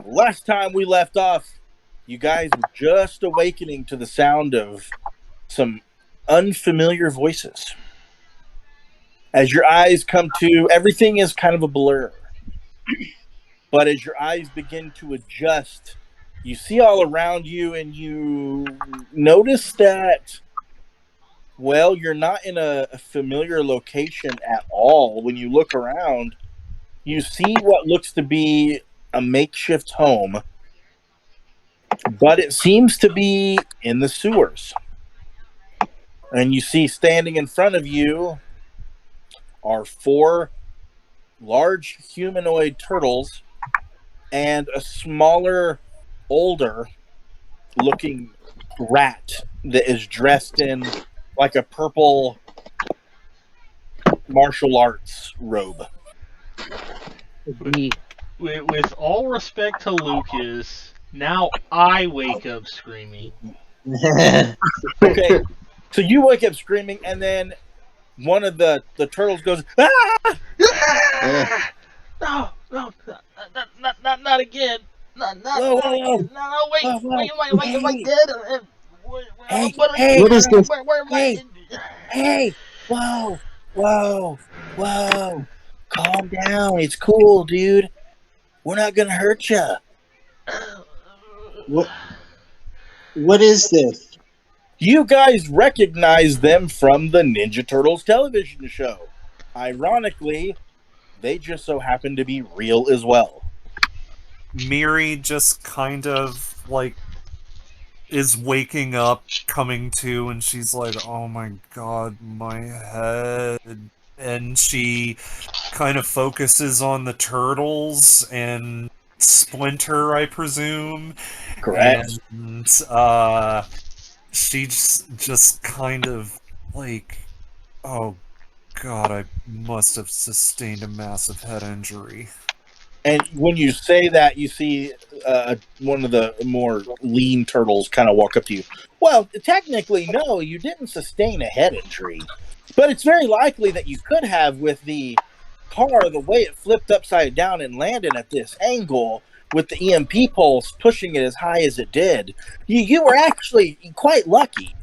Last time we left off, you guys were just awakening to the sound of some unfamiliar voices. As your eyes come to, everything is kind of a blur. But as your eyes begin to adjust, you see all around you and you notice that, well, you're not in a familiar location at all. When you look around, you see what looks to be a makeshift home, but it seems to be in the sewers. And you see standing in front of you are four large humanoid turtles and a smaller, older looking rat that is dressed in like a purple martial arts robe. With all respect to Lucas, now I wake up screaming. Okay, so you wake up screaming, and then one of the turtles goes, "Ah!" No, not again. Whoa, whoa, whoa, No, wait, whoa, whoa. am I Hey, dead? hey, What are you hey, What is doing? this? Where am I? hey, hey, whoa, whoa, whoa. Calm down. It's cool, dude. We're not gonna hurt you. What? What is this? You guys recognize them from the Ninja Turtles television show. Ironically, they just so happen to be real as well. Miri just kind of like is waking up, coming to, and she's like, "Oh my god, my head." And she kind of focuses on the turtles and Splinter, I presume. Correct. And she's just kind of like, "Oh god, I must have sustained a massive head injury." And when you say that, you see one of the more lean turtles kind of walk up to you. Well, technically, no, you didn't sustain a head injury, but it's very likely that you could have with the car, the way it flipped upside down and landed at this angle with the EMP pulse pushing it as high as it did. You were actually quite lucky.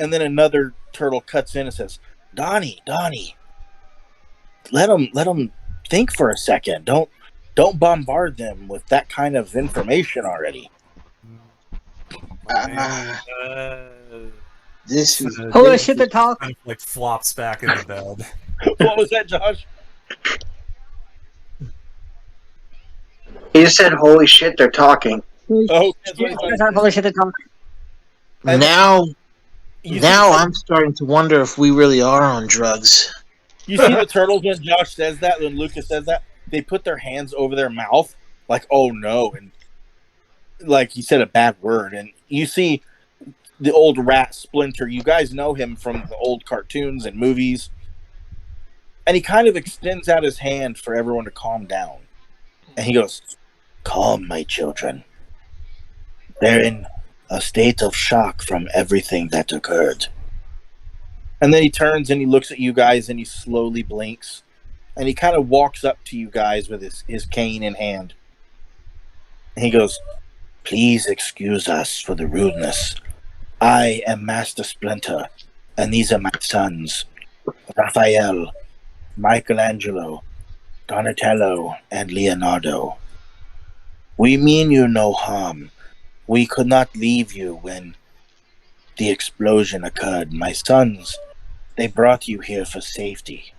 And then another turtle cuts in and says, Donnie, let them think for a second. Don't bombard them with that kind of information already. This is Holy shit, they talk. Kind of like flops back into bed. What was that, Josh? He just said, "Holy shit, they're talking." Oh, that's what he said. Holy shit, they talk. And now. You Now see, I'm starting to wonder if we really are on drugs. you see the turtles when Josh says that, when Lucas says that, they put their hands over their mouth, like, oh no, and like he said a bad word. And you see the old rat Splinter, you guys know him from the old cartoons and movies. And he kind of extends out his hand for everyone to calm down. And he goes, calm, my children. They're in a state of shock from everything that occurred. And then he turns and he looks at you guys and he slowly blinks. And he kind of walks up to you guys with his cane in hand. And he goes, please excuse us for the rudeness. I am Master Splinter, and these are my sons, Raphael, Michelangelo, Donatello, and Leonardo. We mean you no harm. We could not leave you when the explosion occurred. My sons, they brought you here for safety.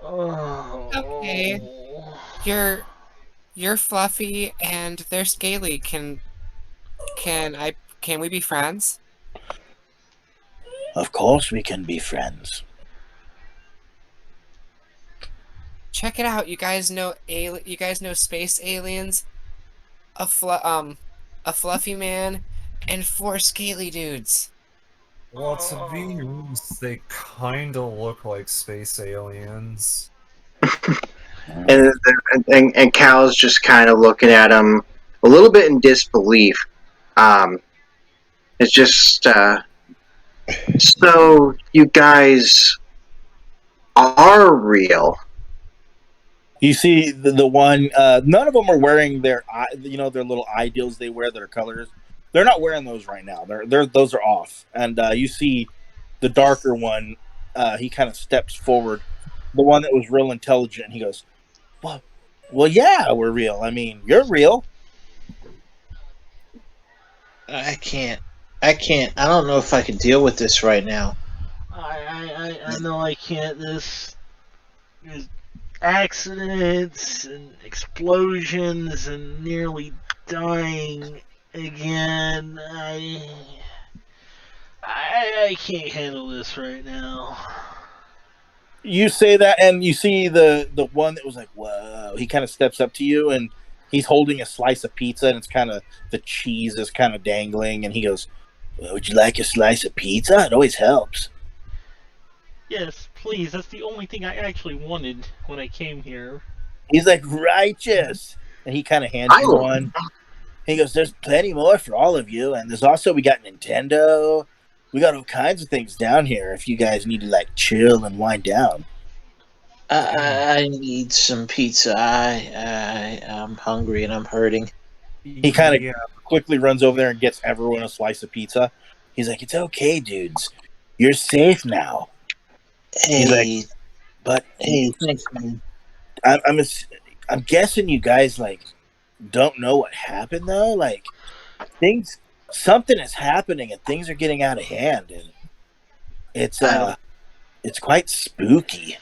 Okay. You're fluffy and they're scaly. Can we be friends? Of course we can be friends. Check it out. You guys know space aliens? A fluffy man and 4 scaly dudes. Well, to be honest, they kind of look like space aliens. And Cal's just kind of looking at him a little bit in disbelief. It's just so you guys are real. You see the one. None of them are wearing their their little eye deals they wear that are colors. They're not wearing those right now. Those are off. And you see the darker one. He kind of steps forward. The one that was real intelligent. He goes, well, yeah, we're real. I mean, you're real. I can't. I don't know if I can deal with this right now. I know I can't. There's accidents and explosions and nearly dying again. I can't handle this right now. You say that, and you see the one that was like, whoa. He kind of steps up to you, and he's holding a slice of pizza, and it's kind of the cheese is kind of dangling, and he goes, well, would you like a slice of pizza? It always helps. Yes, please. That's the only thing I actually wanted when I came here. He's like, righteous. And he kind of hands you one. He goes, there's plenty more for all of you. And there's also, we got Nintendo. We got all kinds of things down here if you guys need to, like, chill and wind down. I need some pizza. I'm hungry and I'm hurting. He kind of quickly runs over there and gets everyone a slice of pizza. He's like, it's okay, dudes. You're safe now. Hey, but hey, thanks, man. I'm guessing you guys like don't know what happened though. Like something is happening and things are getting out of hand, and it's quite spooky.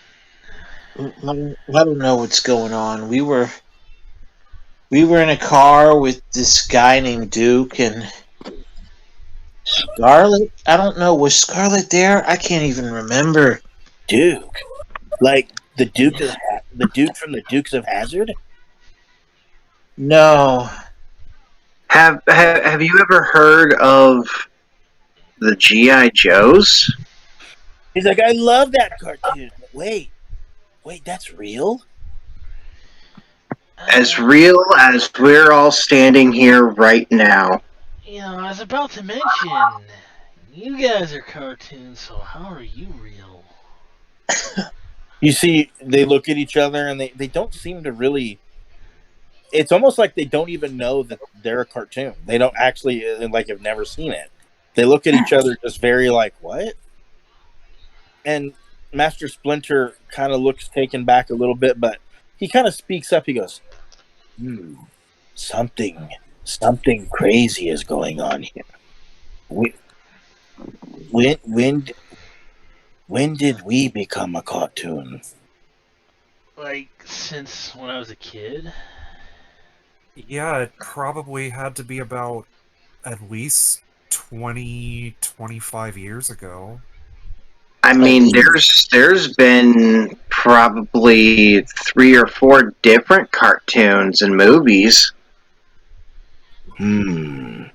I don't know what's going on. We were in a car with this guy named Duke and Scarlet. I don't know. Was Scarlet there? I can't even remember. Duke, like the Duke from the Dukes of Hazzard. No. Have you ever heard of the G.I. Joes? He's like, I love that cartoon. Wait, that's real? As real as we're all standing here right now. You know, I was about to mention, you guys are cartoons, so how are you real? You see, they look at each other and they don't seem to really. It's almost like they don't even know that they're a cartoon. They don't actually like have never seen it. They look at each other just very like, what? And Master Splinter kind of looks taken back a little bit, but he kind of speaks up. He goes, something crazy is going on here. When did we become a cartoon? Like, since when I was a kid? Yeah, it probably had to be about at least 25 years ago. I mean, there's been probably 3 or 4 different cartoons and movies. This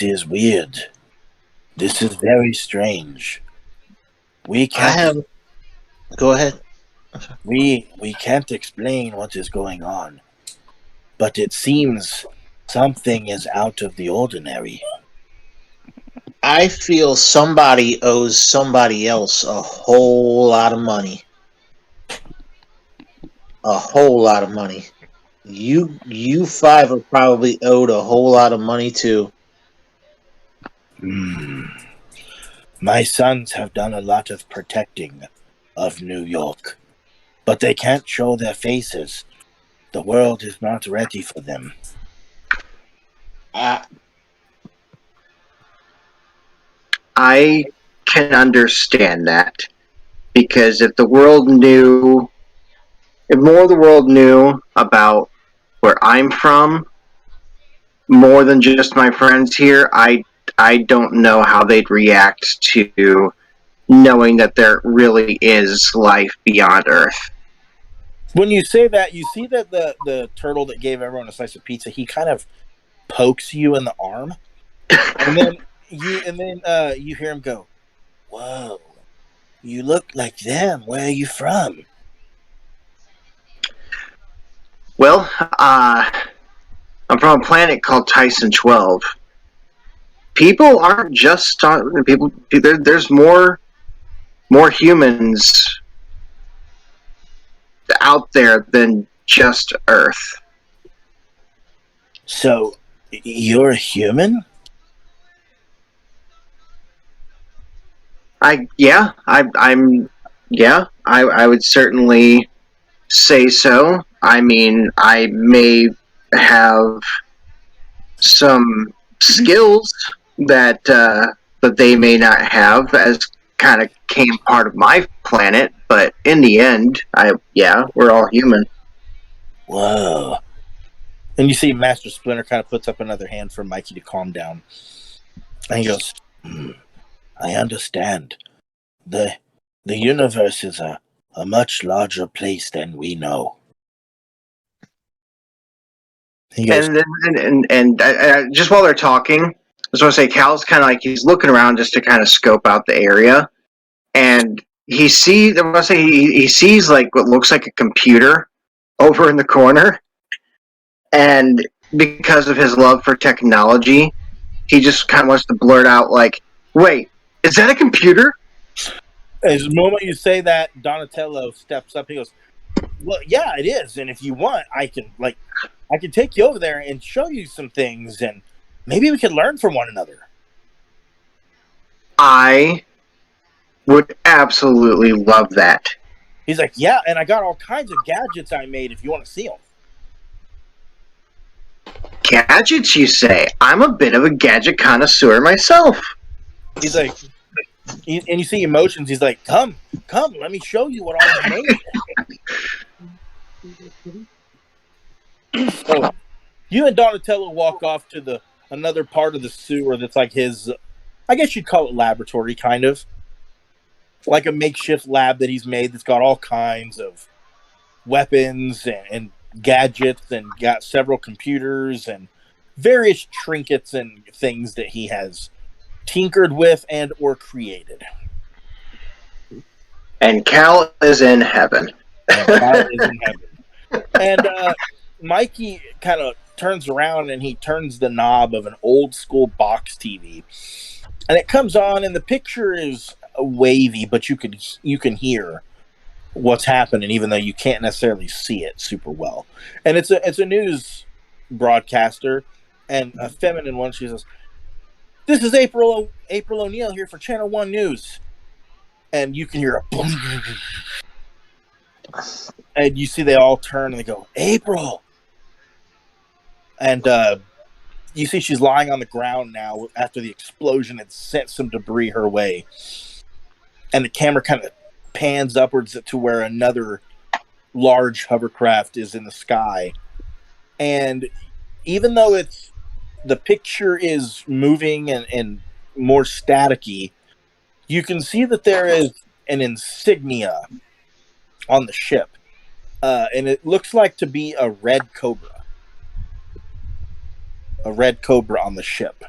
is weird. This is very strange. We can't. Go ahead. We can't explain what is going on, but it seems something is out of the ordinary. I feel somebody owes somebody else a whole lot of money. A whole lot of money. You 5 are probably owed a whole lot of money too. My sons have done a lot of protecting of New York, but they can't show their faces. The world is not ready for them. I can understand that, because if more of the world knew about where I'm from, more than just my friends here, I don't know how they'd react to knowing that there really is life beyond Earth. When you say that, you see that the turtle that gave everyone a slice of pizza, he kind of pokes you in the arm, and then you hear him go, "Whoa, you look like them. Where are you from?" Well, I'm from a planet called Tyson 12. People aren't just people. There's more humans out there than just Earth. So, you're a human? I would certainly say so. I mean, I may have some skills that that they may not have, as kind of came part of my planet. But in the end, we're all human. Whoa. And you see Master Splinter kind of puts up another hand for Mikey to calm down. And he goes, I understand. The universe is a much larger place than we know. He goes, And just while they're talking, I just want to say, Cal's kind of like, he's looking around just to kind of scope out the area, and he sees like what looks like a computer over in the corner, and because of his love for technology, he just kind of wants to blurt out like, "Wait, is that a computer?" as the moment you say that, Donatello steps up. He goes, well, yeah, it is. And if you want, I can take you over there and show you some things, and maybe we can learn from one another. I would absolutely love that. He's like, yeah, and I got all kinds of gadgets I made if you want to see them. Gadgets, you say? I'm a bit of a gadget connoisseur myself. He's like, and you see emotions. He's like, come, let me show you what I made. So, you and Donatello walk off to another part of the sewer that's like his, I guess you'd call it laboratory, kind of. Like a makeshift lab that he's made that's got all kinds of weapons and gadgets, and got several computers and various trinkets and things that he has tinkered with and or created. And Cal is in heaven. And Mikey kind of turns around and he turns the knob of an old school box TV, and it comes on, and the picture is wavy, but you can hear what's happening, even though you can't necessarily see it super well. And it's a news broadcaster, and a feminine one. She says, "This is April O'Neil here for Channel 1 News," and you can hear a boom, and you see they all turn and they go, "April," and you see she's lying on the ground now after the explosion had sent some debris her way, and the camera kind of pans upwards to where another large hovercraft is in the sky. And even though the picture is moving and more staticky, you can see that there is an insignia on the ship, and it looks like to be a red cobra on the ship.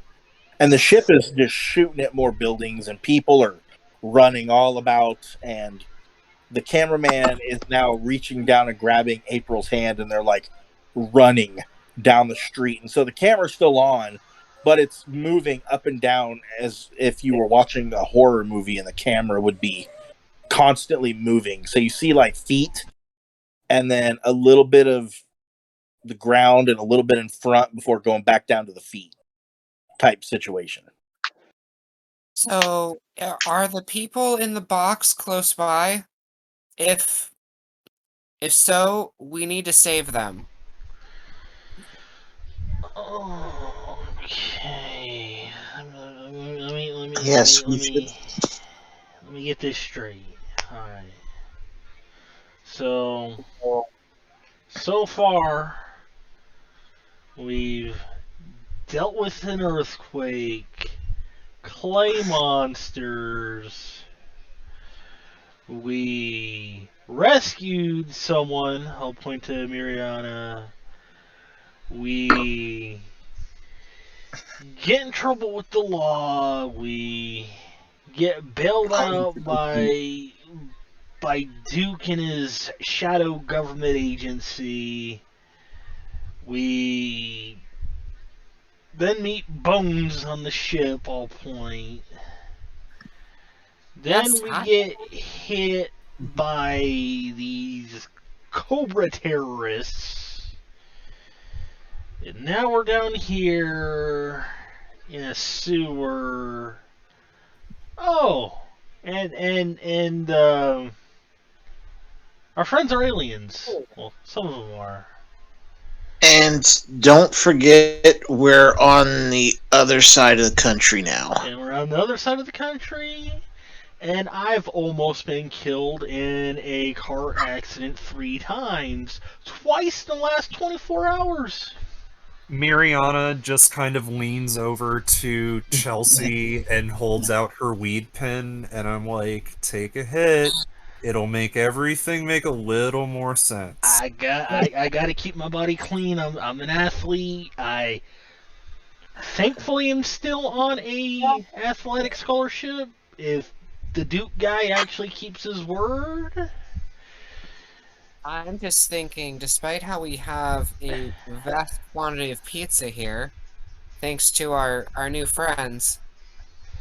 And the ship is just shooting at more buildings, and people are running all about, and the cameraman is now reaching down and grabbing April's hand, and they're like running down the street. And so the camera's still on, but it's moving up and down as if you were watching a horror movie and the camera would be constantly moving. So you see like feet, and then a little bit of the ground and a little bit in front before going back down to the feet type situation. So, are the people in the box close by? If so, we need to save them. Okay. Let me Yes, let we me get this straight. Alright. So far, we've dealt with an earthquake, clay monsters, we rescued someone, I'll point to Miriana, we get in trouble with the law, we get bailed out by Duke and his shadow government agency, we then meet Bones on the ship, all point. Then we get hit by these Cobra terrorists. And now we're down here in a sewer. Oh, and our friends are aliens. Well, some of them are. And don't forget, we're on the other side of the country now. And we're on the other side of the country. And I've almost been killed in a car accident 3 times. Twice in the last 24 hours. Miriana just kind of leans over to Chelsea and holds out her weed pen, and I'm like, take a hit. It'll make everything make a little more sense. I got to keep my body clean. I'm an athlete. I thankfully am still on a athletic scholarship. If the Duke guy actually keeps his word. I'm just thinking, despite how we have a vast quantity of pizza here, thanks to our new friends,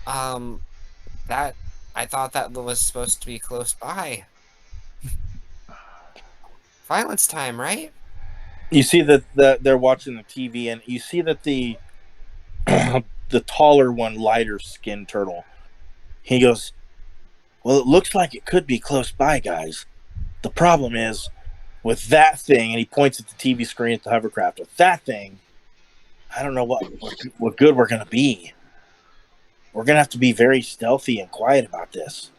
that I thought that was supposed to be close by. Violence time, right? You see that they're watching the TV, and you see that the the taller one, lighter skinned turtle. He goes, "Well, it looks like it could be close by, guys. The problem is with that thing," and he points at the TV screen at the hovercraft. With that thing, I don't know what good we're gonna be. We're gonna have to be very stealthy and quiet about this.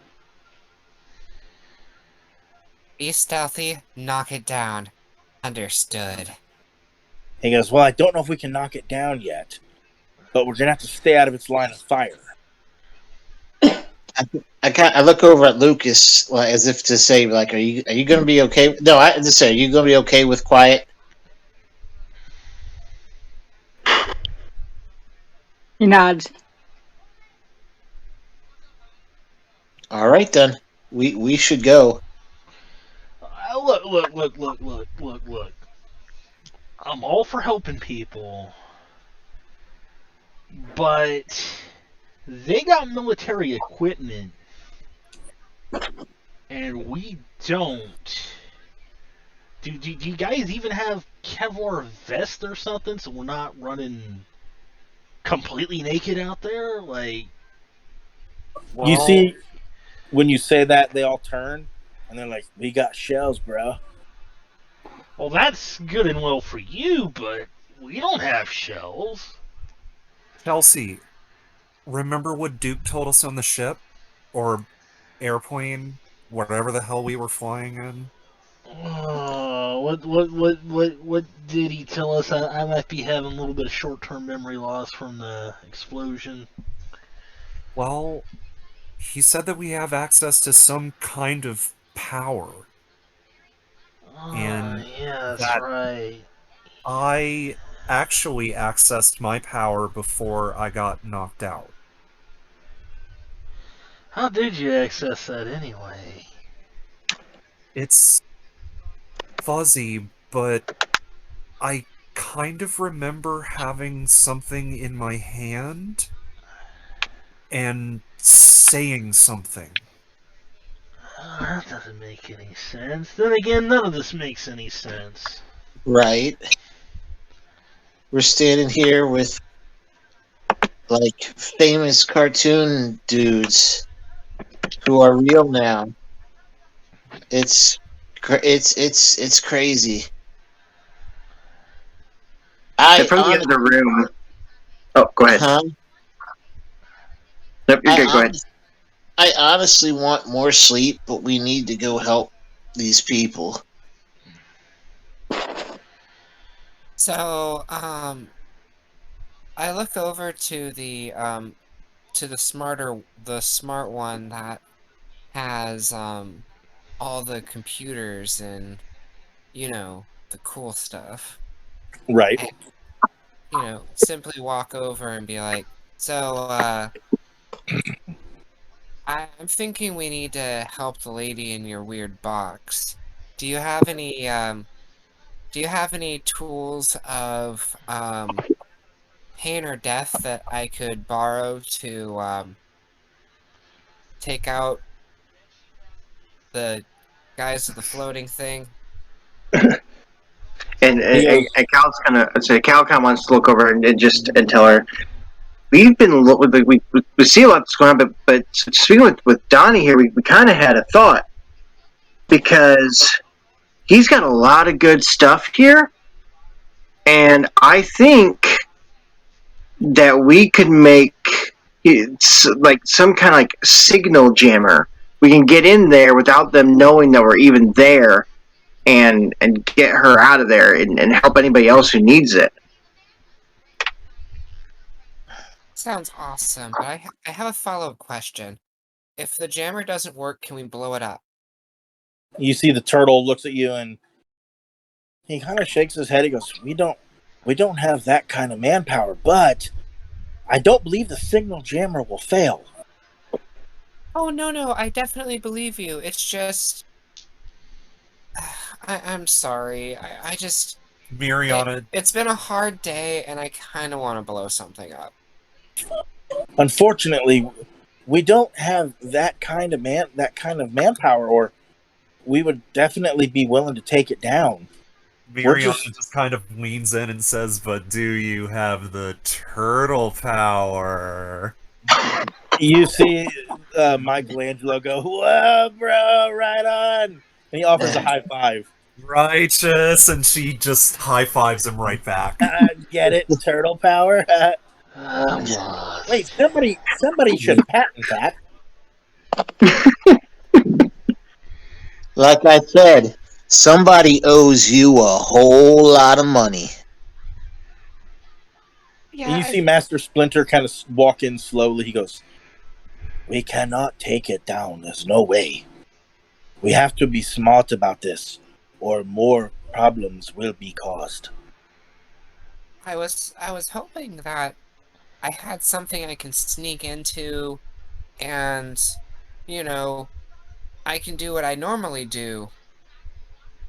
Be stealthy, knock it down. Understood. He goes, "Well, I don't know if we can knock it down yet, but we're gonna have to stay out of its line of fire." I look over at Lucas as if to say, like, are you going to be okay? No, I just say, are you going to be okay with quiet? He nods. All right, then. We should go. Look. I'm all for helping people. But they got military equipment. And we don't. Do you guys even have Kevlar vest or something so we're not running completely naked out there? Like, You see, when you say that, they all turn, and they're like, "We got shells, bro." well, that's good and well for you, but we don't have shells. Chelsea, remember what Duke told us on the ship? Or airplane? Whatever the hell we were flying in? What did he tell us? I might be having a little bit of short-term memory loss from the explosion. Well, he said that we have access to some kind of power. And yeah, that's that- right. I actually accessed my power before I got knocked out. How did you access that anyway? It's fuzzy, but I kind of remember having something in my hand and saying something. That doesn't make any sense. Then again, none of this makes any sense. Right. We're standing here with, like, famous cartoon dudes who are real now. It's crazy. They're from the other room. Oh, go ahead. Huh? Nope, you're good. Go ahead. I honestly want more sleep, but we need to go help these people. So, I look over to the smart one that has all the computers and, you know, the cool stuff. Right. And, you know, simply walk over and be like, so, I'm thinking we need to help the lady in your weird box. Do you have any tools of pain or death that I could borrow to take out the guys with the floating thing? And Cal's gonna say Cal kind of wants to look over and tell her we see a lot that's going on, but speaking with Donnie here, we kind of had a thought because he's got a lot of good stuff here, and I think that we could make like some kind of like signal jammer. We can get in there without them knowing that we're even there, and get her out of there and help anybody else who needs it. Sounds awesome, but I have a follow-up question. If the jammer doesn't work, can we blow it up? You see the turtle looks at you and he kind of shakes his head. He goes, we don't have that kind of manpower, but I don't believe the signal jammer will fail. Oh, no, I definitely believe you. It's just... I'm sorry. I just... Miriana, It's been a hard day, and I kind of want to blow something up. Unfortunately, we don't have that kind of manpower, or we would definitely be willing to take it down. Miriana just kind of leans in and says, "But do you have the turtle power?" You see Michelangelo go, "Whoa, bro, right on!" And he offers a high five. Righteous, and she just high fives him right back. Get it? Turtle power? Wait, somebody should patent that. Like I said, somebody owes you a whole lot of money. Yeah, And you see Master Splinter kind of walk in slowly. He goes, "We cannot take it down. There's no way. We have to be smart about this, or more problems will be caused." I was hoping that I had something I can sneak into, and, you know, I can do what I normally do,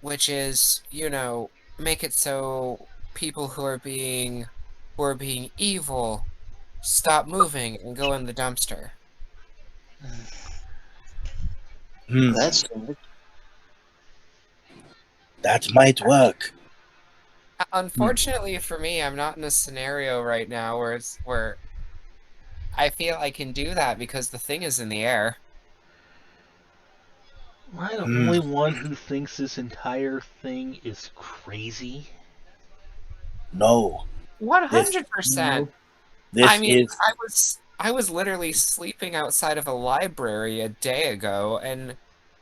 which is, you know, make it so people who are being evil stop moving and go in the dumpster. That's good. That might work. Unfortunately for me, I'm not in a scenario right now where I feel I can do that because the thing is in the air. Am I the only one who thinks this entire thing is crazy? No. 100%. This I mean, is... I was literally sleeping outside of a library a day ago, and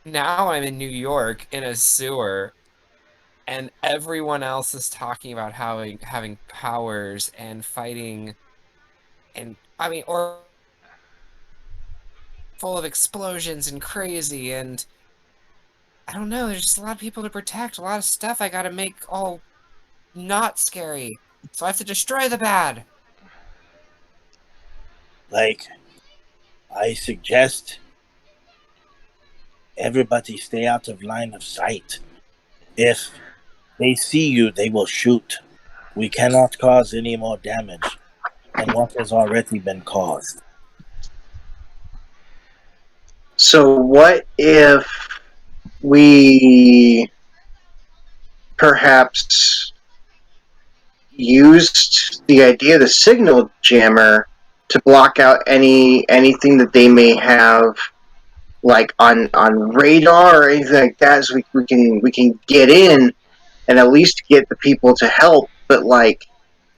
now I'm in New York in a sewer, and everyone else is talking about having powers and fighting, and I mean, or full of explosions and crazy, and I don't know. There's just a lot of people to protect, a lot of stuff I gotta make all not scary, so I have to destroy the bad. Like, I suggest everybody stay out of line of sight. If they see you, they will shoot. We cannot cause any more damage than what has already been caused. So what if we perhaps used the idea of the signal jammer to block out anything that they may have, like on radar or anything like that, so we can get in and at least get the people to help. But like,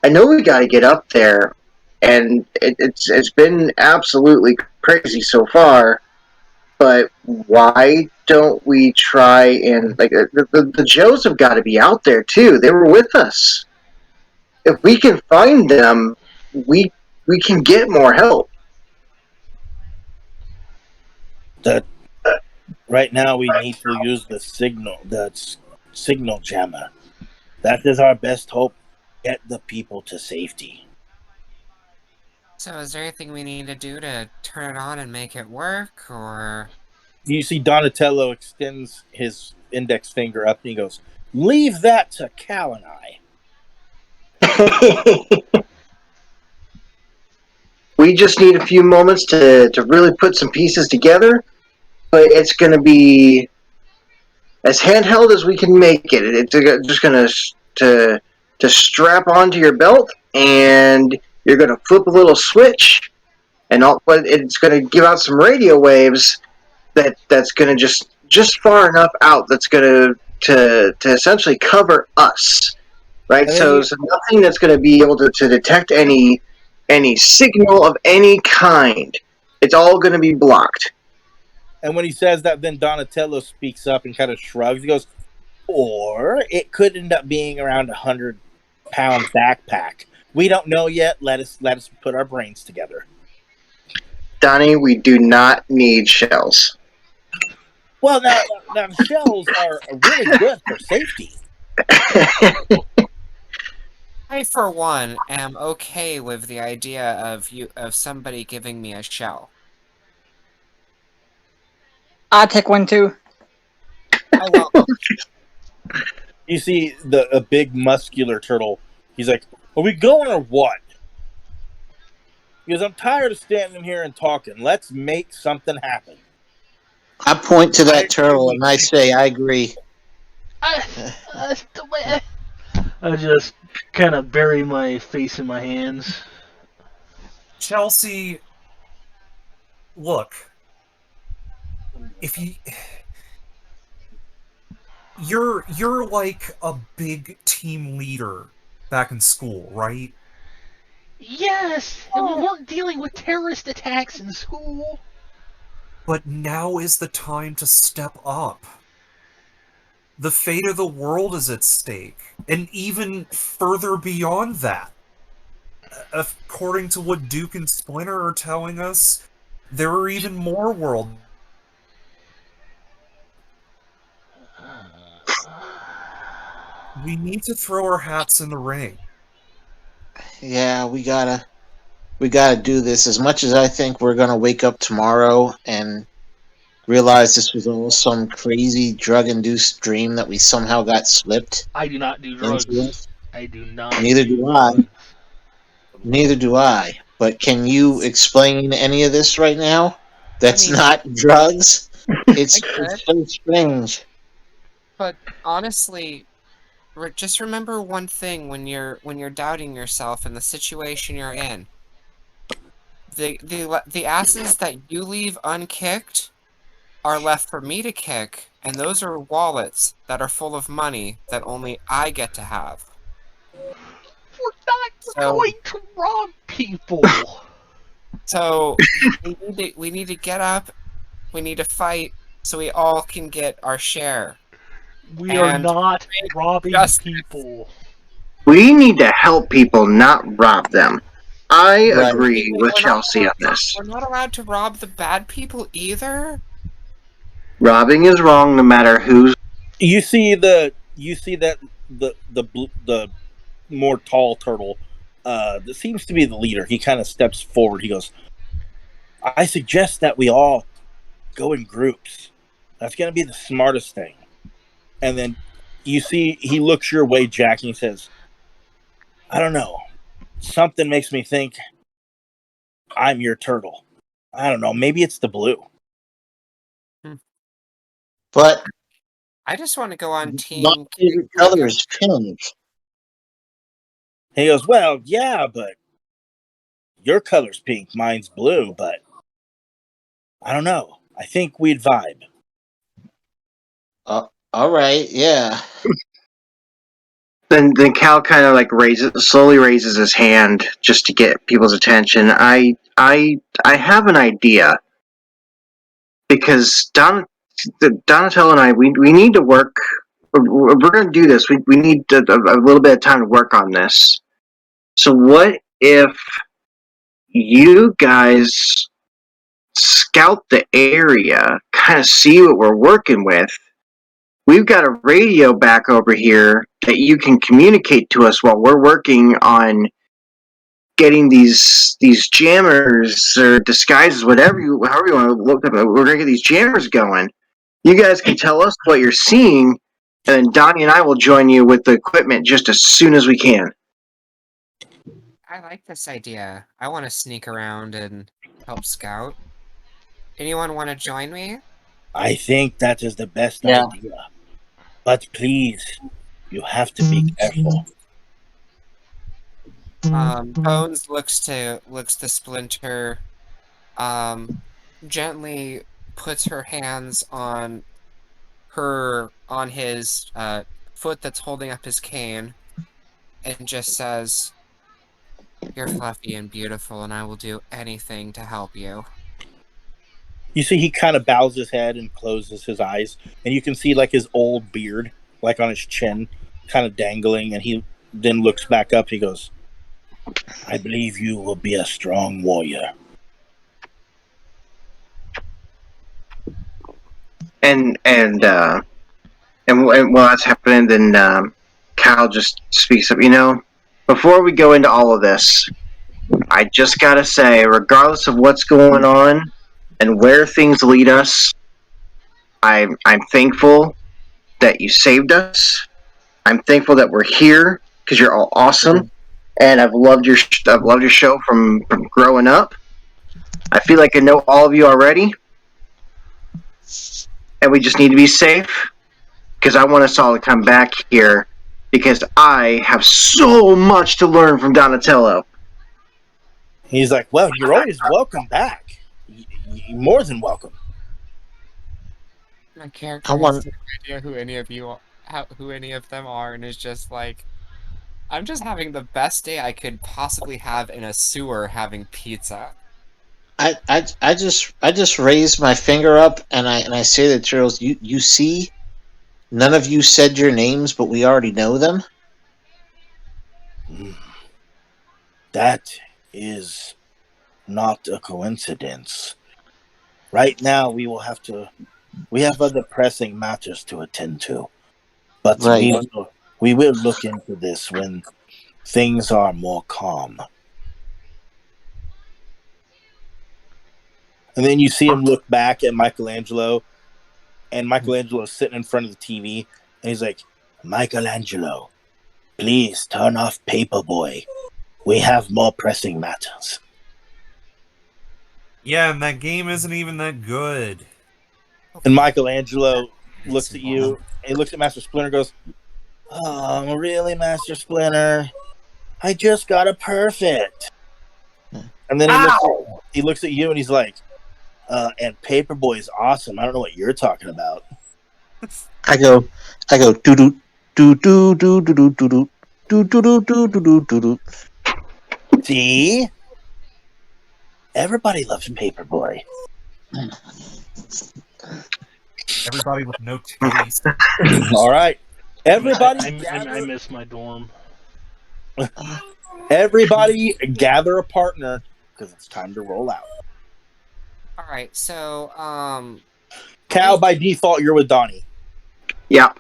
I know we got to get up there, and it's been absolutely crazy so far. But why don't we try and like the Joes have got to be out there too? They were with us. If we can find them, we can get more help. Right now, we need to use the signal jammer. That is our best hope. Get the people to safety. So is there anything we need to do to turn it on and make it work, or... You see Donatello extends his index finger up and he goes, "Leave that to Cal and I." We just need a few moments to really put some pieces together, but it's going to be as handheld as we can make it. It's just gonna to strap onto your belt, and you're gonna flip a little switch, and but it's gonna give out some radio waves that's gonna just far enough out that's gonna to essentially cover us, right? And then So nothing that's gonna be able to detect any signal of any kind. It's all gonna be blocked. And when he says that, then Donatello speaks up and kind of shrugs. He goes, or it could end up being around 100-pound backpack. We don't know yet. Let us put our brains together. Donnie, we do not need shells. Well, now shells are really good for safety. I, for one, am okay with the idea of somebody giving me a shell. I'll take one too. Oh, well, You see a big muscular turtle. He's like, "Are we going or what?" Because I'm tired of standing here and talking. Let's make something happen. I point to that turtle and I say, I agree. I just kind of bury my face in my hands. Chelsea, look, if you're like a big team leader back in school, right? Yes, and we weren't dealing with terrorist attacks in school. But now is the time to step up. The fate of the world is at stake, and even further beyond that. According to what Duke and Splinter are telling us, there are even more worlds. We need to throw our hats in the ring. Yeah, we gotta do this. As much as I think we're gonna wake up tomorrow and realize this was all some crazy drug-induced dream that we somehow got slipped I do not do into. drugs. I do not. Neither do I. Neither do I. But can you explain any of this right now? That's not drugs. It's so strange. but honestly, just remember one thing when you're doubting yourself in the situation you're in. The asses that you leave unkicked are left for me to kick, and those are wallets that are full of money that only I get to have. We're not going to rob people. So we need to get up. We need to fight so we all can get our share. We are And not robbing just- people. We need to help people, not rob them. I Right. agree with We're not Chelsea on allowed- this. We're not allowed to rob the bad people either. Robbing is wrong, no matter who's. You see that the more tall turtle that seems to be the leader. He kind of steps forward. He goes, "I suggest that we all go in groups. That's going to be the smartest thing." And then you see he looks your way, Jack, and he says, "I don't know. Something makes me think I'm your turtle. I don't know. Maybe it's the blue." But I just want to go on my team. favorite color is pink. He goes, "Well, yeah, but your color's pink, mine's blue, but I don't know. I think we'd vibe." All right, yeah. Then Cal kind of like slowly raises his hand just to get people's attention. I have an idea, because Donatello and I we need to work. We're going to do this. We need a little bit of time to work on this. So what if you guys scout the area, kind of see what we're working with? We've got a radio back over here that you can communicate to us while we're working on getting these jammers or disguises, however you want to look at it. We're gonna get these jammers going. You guys can tell us what you're seeing, and then Donnie and I will join you with the equipment just as soon as we can. I like this idea. I want to sneak around and help scout. Anyone want to join me? I think that is the best Yeah. idea. But please, you have to be careful. Bones looks to Splinter, gently puts her hands on his foot that's holding up his cane, and just says, "You're fluffy and beautiful, and I will do anything to help you." You see, he kind of bows his head and closes his eyes, and you can see like his old beard, like on his chin, kind of dangling. And he then looks back up. He goes, "I believe you will be a strong warrior." And while that's happening, then Kyle just speaks up. Before we go into all of this, I just gotta say, regardless of what's going on and where things lead us, I'm thankful that you saved us. I'm thankful that we're here because you're all awesome, and I've loved your show from growing up. I feel like I know all of you already, and we just need to be safe because I want us all to come back here because I have so much to learn from Donatello. He's like, "Well, you're always welcome back. You're more than welcome." My character Come has on. no idea who any of them are, and is just like, I'm just having the best day I could possibly have in a sewer having pizza. I just raise my finger up and I say to the turtles, you see, none of you said your names, but we already know them. That is not a coincidence. Right now, we have other pressing matters to attend to. But Right. we will look into this when things are more calm. And then you see him look back at Michelangelo, and Michelangelo's sitting in front of the TV, and he's like, "Michelangelo, please turn off Paperboy. We have more pressing matters." Yeah, and that game isn't even that good. And Michelangelo looks at you, and he looks at Master Splinter and goes, "Oh, really, Master Splinter? I just got a perfect." And then he looks at you, and he's like, "And Paperboy's awesome. I don't know what you're talking about." I go doo doo doo doo doo doo doo doo doo doo doo doo doo doo. See? Everybody loves Paperboy. Everybody with no taste. All right. Everybody I miss my dorm. Everybody gather a partner because it's time to roll out. Alright, so, Cal, by default, you're with Donnie. Yeah.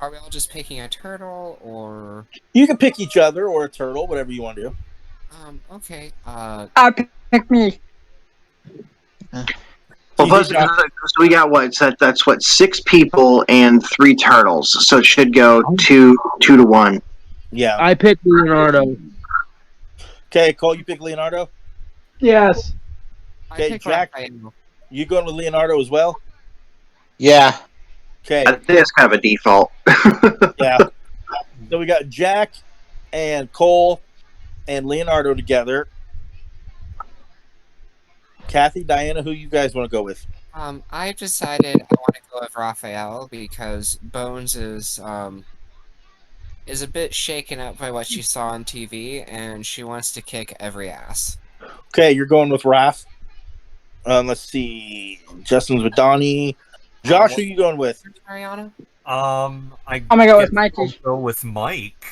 are we all just picking a turtle, or... You can pick each other or a turtle, whatever you want to do. Okay, Pick me. Well, plus, so we got what? So that's what, 6 people and 3 turtles. So it should go 2 to 1. Yeah. I picked Leonardo. Okay, Cole, you pick Leonardo? Yes. Okay, I pick Jack. Raphael. You going with Leonardo as well? Yeah. Okay, I think that's kind of a default. yeah. So we got Jack and Cole and Leonardo together. Kathy, Diana, who you guys want to go with? I've decided I want to go with Raphael because Bones is a bit shaken up by what she saw on TV, and she wants to kick every ass. Okay, you're going with Raph. Let's see. Justin's with Donnie. Josh, who you going with? Mariana? I'm gonna go with Mikey. I'll go with Mike.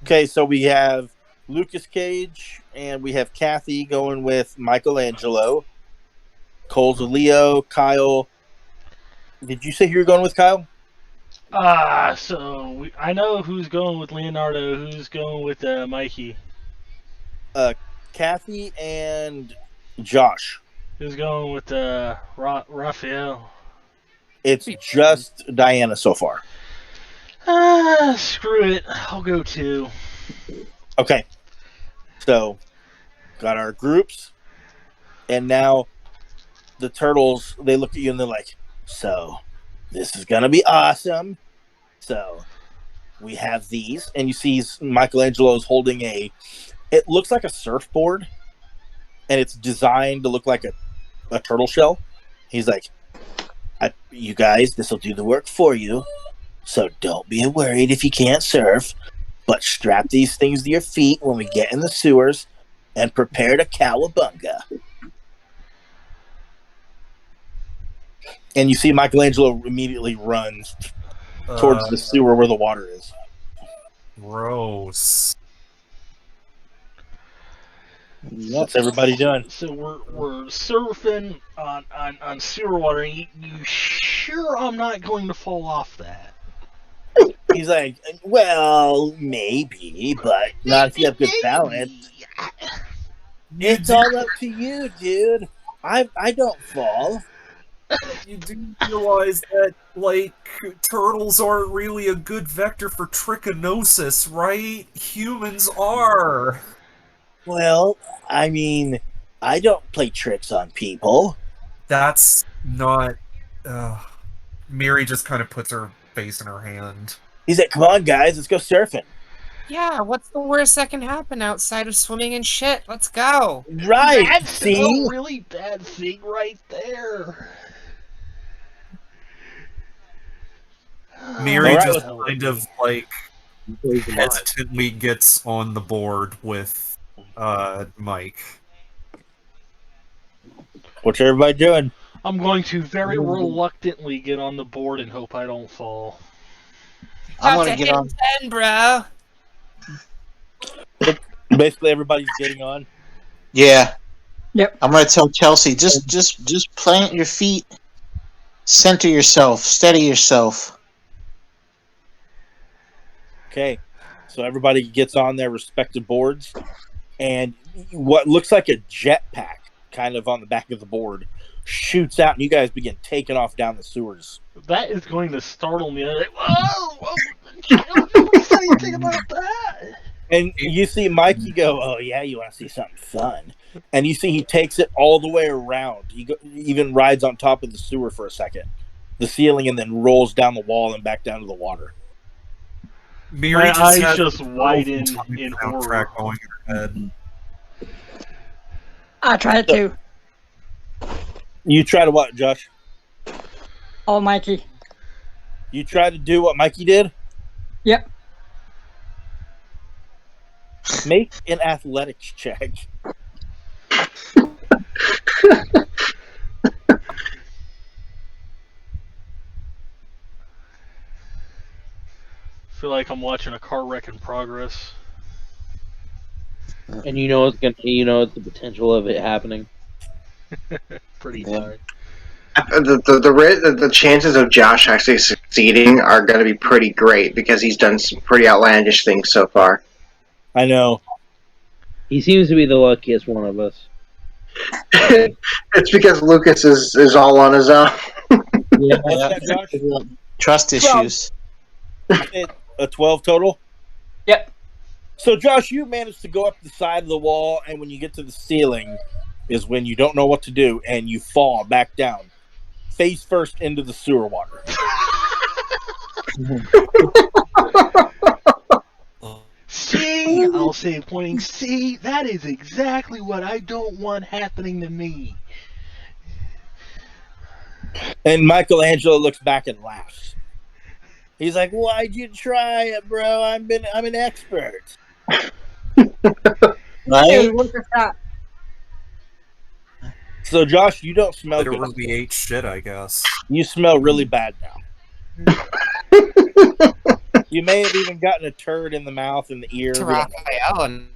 Okay, so we have Lucas Cage and we have Kathy going with Michelangelo. Cole's with Leo. Kyle. Did you say you were going with Kyle? I know who's going with Leonardo, who's going with Mikey, Kathy and Josh. who's going with Raphael. It's just Diana so far. Screw it. I'll go 2. Okay. So, got our groups. And now the turtles, they look at you and they're like, "So, this is going to be awesome. So we have these, and you see Michelangelo's holding it looks like a surfboard, and it's designed to look like a turtle shell. He's like, you guys, this will do the work for you. So don't be worried if you can't surf, but strap these things to your feet when we get in the sewers and prepare to cowabunga. And you see Michelangelo immediately runs towards the sewer where the water is. Gross. What's everybody doing? So we're surfing on sewer water. And you sure I'm not going to fall off that? He's like, well, maybe, but not if you have good balance. It's all up to you, dude. I don't fall. You do realize that, like, turtles aren't really a good vector for trichinosis, right? Humans are. Well, I mean, I don't play tricks on people. That's not... Miri just kind of puts her face in her hand. He's like, come on, guys, let's go surfing. Yeah, what's the worst that can happen outside of swimming in shit? Let's go. Right, That's see? a really bad thing right there. Miri Alright, just kind of, like, hesitantly gets on the board with Mike. What's everybody doing? I'm going to very reluctantly get on the board and hope I don't fall. I'm Have gonna to get hit on. 10, bro. Basically, everybody's getting on. Yeah. Yep. I'm gonna tell Chelsea, just plant your feet, center yourself, steady yourself. Okay, so everybody gets on their respective boards, and what looks like a jetpack kind of on the back of the board shoots out, and you guys begin taking off down the sewers. That is going to startle me. I'm like, whoa! Nobody said anything about that. And you see Mikey go, oh yeah, you want to see something fun. And you see he takes it all the way around. He even rides on top of the sewer for a second, the ceiling, and then rolls down the wall and back down to the water. Miri My eyes has just the widen whole in soundtrack horror. going in her head. I tried to. You try to what, Josh? Oh, Mikey. You try to do what Mikey did? Yep. Make an athletics check. I feel like I'm watching a car wreck in progress. And you know it's the potential of it happening. Pretty Yeah. hard. The chances of Josh actually succeeding are going to be pretty great because he's done some pretty outlandish things so far. I know. He seems to be the luckiest one of us. It's because Lucas is all on his own. Yeah. What's that, Josh? Trust issues. A 12 total? Yep. So, Josh, you managed to go up the side of the wall, and when you get to the ceiling is when you don't know what to do, and you fall back down, face first into the sewer water. See, I'll say pointing, see, that is exactly what I don't want happening to me. And Michelangelo looks back and laughs. He's like, "Why'd you try it, bro? I'm an expert." Hey, Right? look at that. So, Josh, you don't smell good. Literally ate shit, I guess. You smell really bad now. You may have even gotten a turd in the mouth and the ear. To Raphael and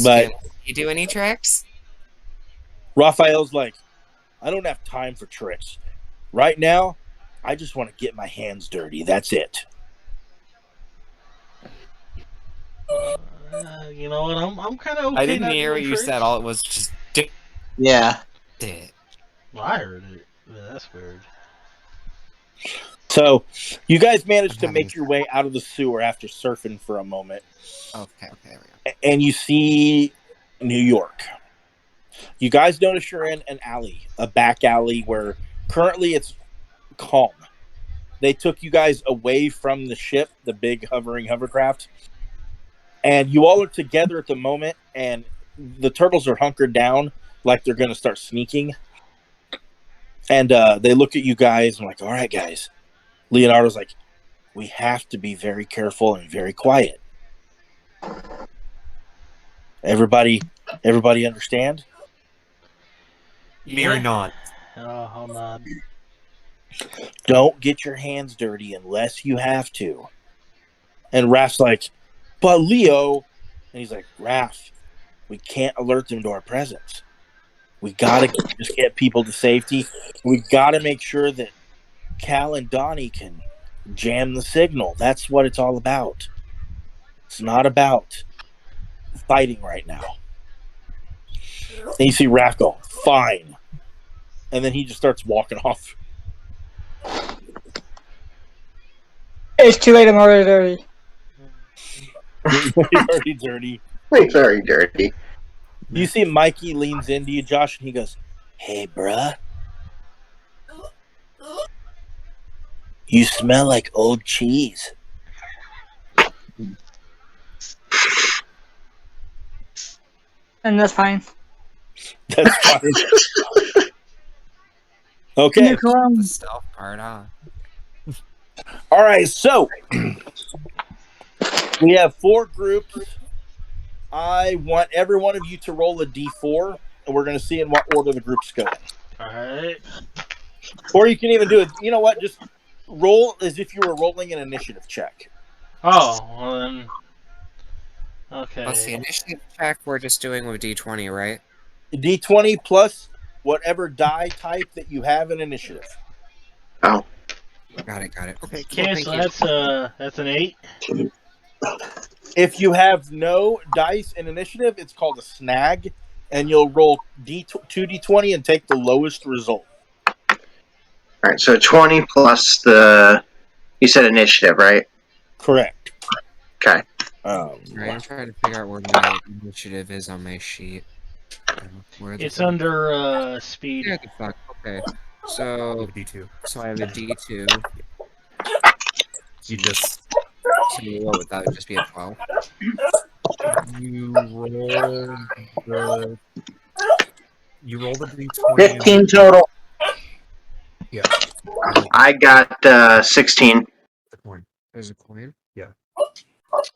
But you do any tricks? Raphael's like, "I don't have time for tricks. Right now, I just want to get my hands dirty. That's it." You know what? I'm kind of okay. I didn't not hear what doing you tricks. said. All it was just dick. Yeah. Well, I heard it. Yeah, that's weird. So, you guys managed to make your way out of the sewer after surfing for a moment, Okay, there we go. and you see New York. You guys notice you're in an alley, a back alley where currently it's calm. they took you guys away from the ship, the big hovering hovercraft, and you all are together at the moment, and the turtles are hunkered down like they're going to start sneaking. And they look at you guys and like, all right, guys. Leonardo's like, we have to be very careful and very quiet. Everybody understand? Miri nod. Oh, I'll nod. Don't get your hands dirty unless you have to. And Raph's like, but Leo, and he's like, Raph, we can't alert them to our presence. We gotta just get people to safety. We gotta make sure that Cal and Donnie can jam the signal. That's what it's all about. It's not about fighting right now. And you see Raph go, fine. And then he just starts walking off. It's too late. I'm already dirty. Very dirty. Very dirty. You see Mikey leans into you, Josh, and he goes, hey, bruh. You smell like old cheese. And that's fine. That's fine. Okay. New cologne. The stealth part, huh? All right, so we have 4 groups. I want every one of you to roll a d4, and we're going to see in what order the groups go in. All right. Or you can even do it. You know what? Just roll as if you were rolling an initiative check. Oh, well then. Okay. What's the initiative check we're just doing with D20, right? D20 plus whatever die type that you have in initiative. Oh. Got it. Okay, cool, Okay, thank so you. that's an 8. If you have no dice in initiative, it's called a snag, and you'll roll 2d20 and take the lowest result. All right, so 20 plus the... You said initiative, right? Correct. Okay. Right, I'm trying to figure out where my initiative is on my sheet. Where the It's fuck- under speed. Yeah, the fuck. Okay. So D2. I have a D2. You just What would that would just be a 12? you roll the D20. 15 total. Yeah. I got 16. The coin. There's a coin? Yeah.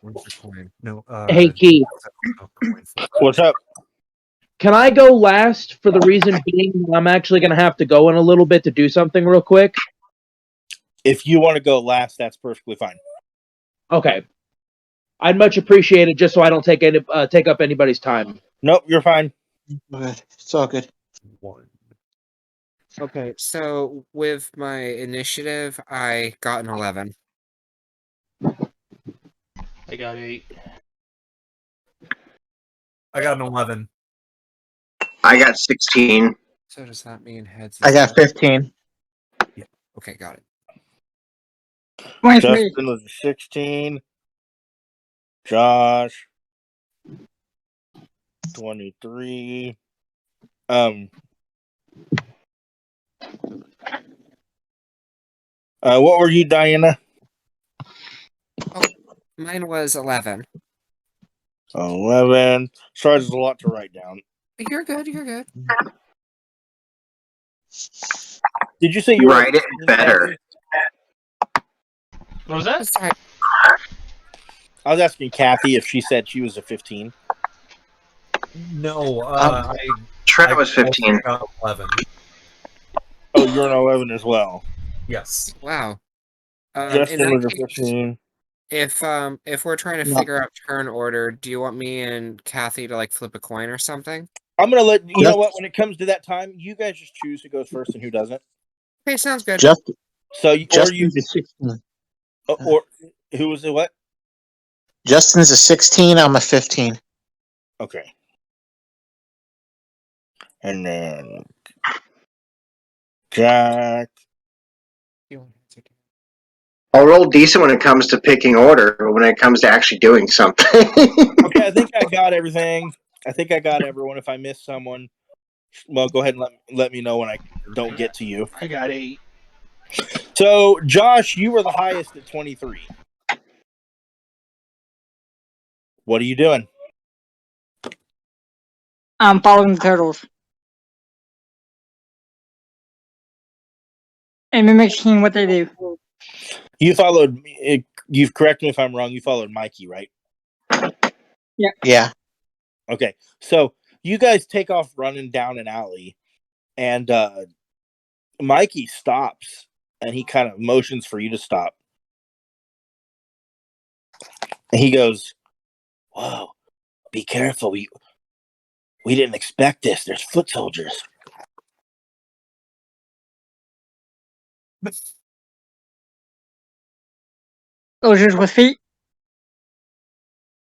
Where's the coin? No. Hey, Keith, Coin. What's up? can I go last for the reason being I'm actually going to have to go in a little bit to do something real quick? If you want to go last, that's perfectly fine. Okay. I'd much appreciate it just so I don't take up anybody's time. Nope, you're fine. Good. It's all good. 1. Okay, so with my initiative, I got an 11. I got 8. I got an 11. I got 16. So does that mean heads? I got 15. Okay, got it. 23. Justin was 16. Josh 23. What were you, Diana? Mine was 11. 11. Sorry, there's a lot to write down. You're good. Did you say you were Write it better. What was that? Sorry. I was asking Kathy if she said she was a 15. No, Trent I was 15. also got 11. Oh, you're an 11 as well. Yes. Wow. In Justin that was a case, 15. if we're trying to No. figure out turn order, do you want me and Kathy to like flip a coin or something? I'm going to let you Yep. know what, when it comes to that time, you guys just choose who goes first and who doesn't. Okay, sounds good. So, or you, Justin's a 16. or who was it? What? Justin's a 16. I'm a 15. Okay. And then Jack. I'll roll decent when it comes to picking order, but when it comes to actually doing something. Okay, I think I got everything. I think I got everyone. If I miss someone, well, go ahead and let me know when I don't get to you. I got 8. So, Josh, you were the highest at 23. What are you doing? I'm following the turtles. And mimicking what they do. You followed. You've correct me if I'm wrong. You followed Mikey, right? Yeah. Okay. So you guys take off running down an alley, and Mikey stops, and he kind of motions for you to stop. And he goes, "Whoa, be careful! We didn't expect this. There's foot soldiers." Soldiers with feet.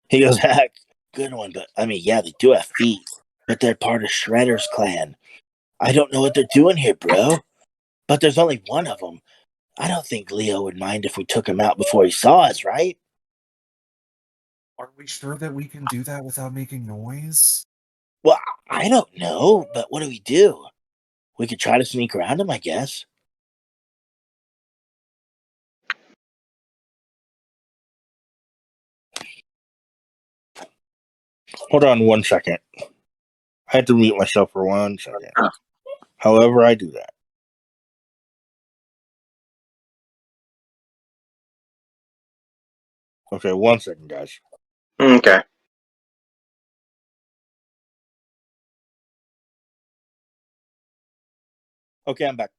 He goes, "Heck, good one, but I mean, yeah, they do have feet, but they're part of Shredder's clan. I don't know what they're doing here, bro. But there's only one of them. I don't think Leo would mind if we took him out before he saw us, right?" Are we sure that we can do that without making noise? Well, I don't know, but what do? We could try to sneak around him, I guess. Hold on 1 second. I had to mute myself for 1 second. However, I do that. Okay, 1 second, guys. Okay. Okay, I'm back.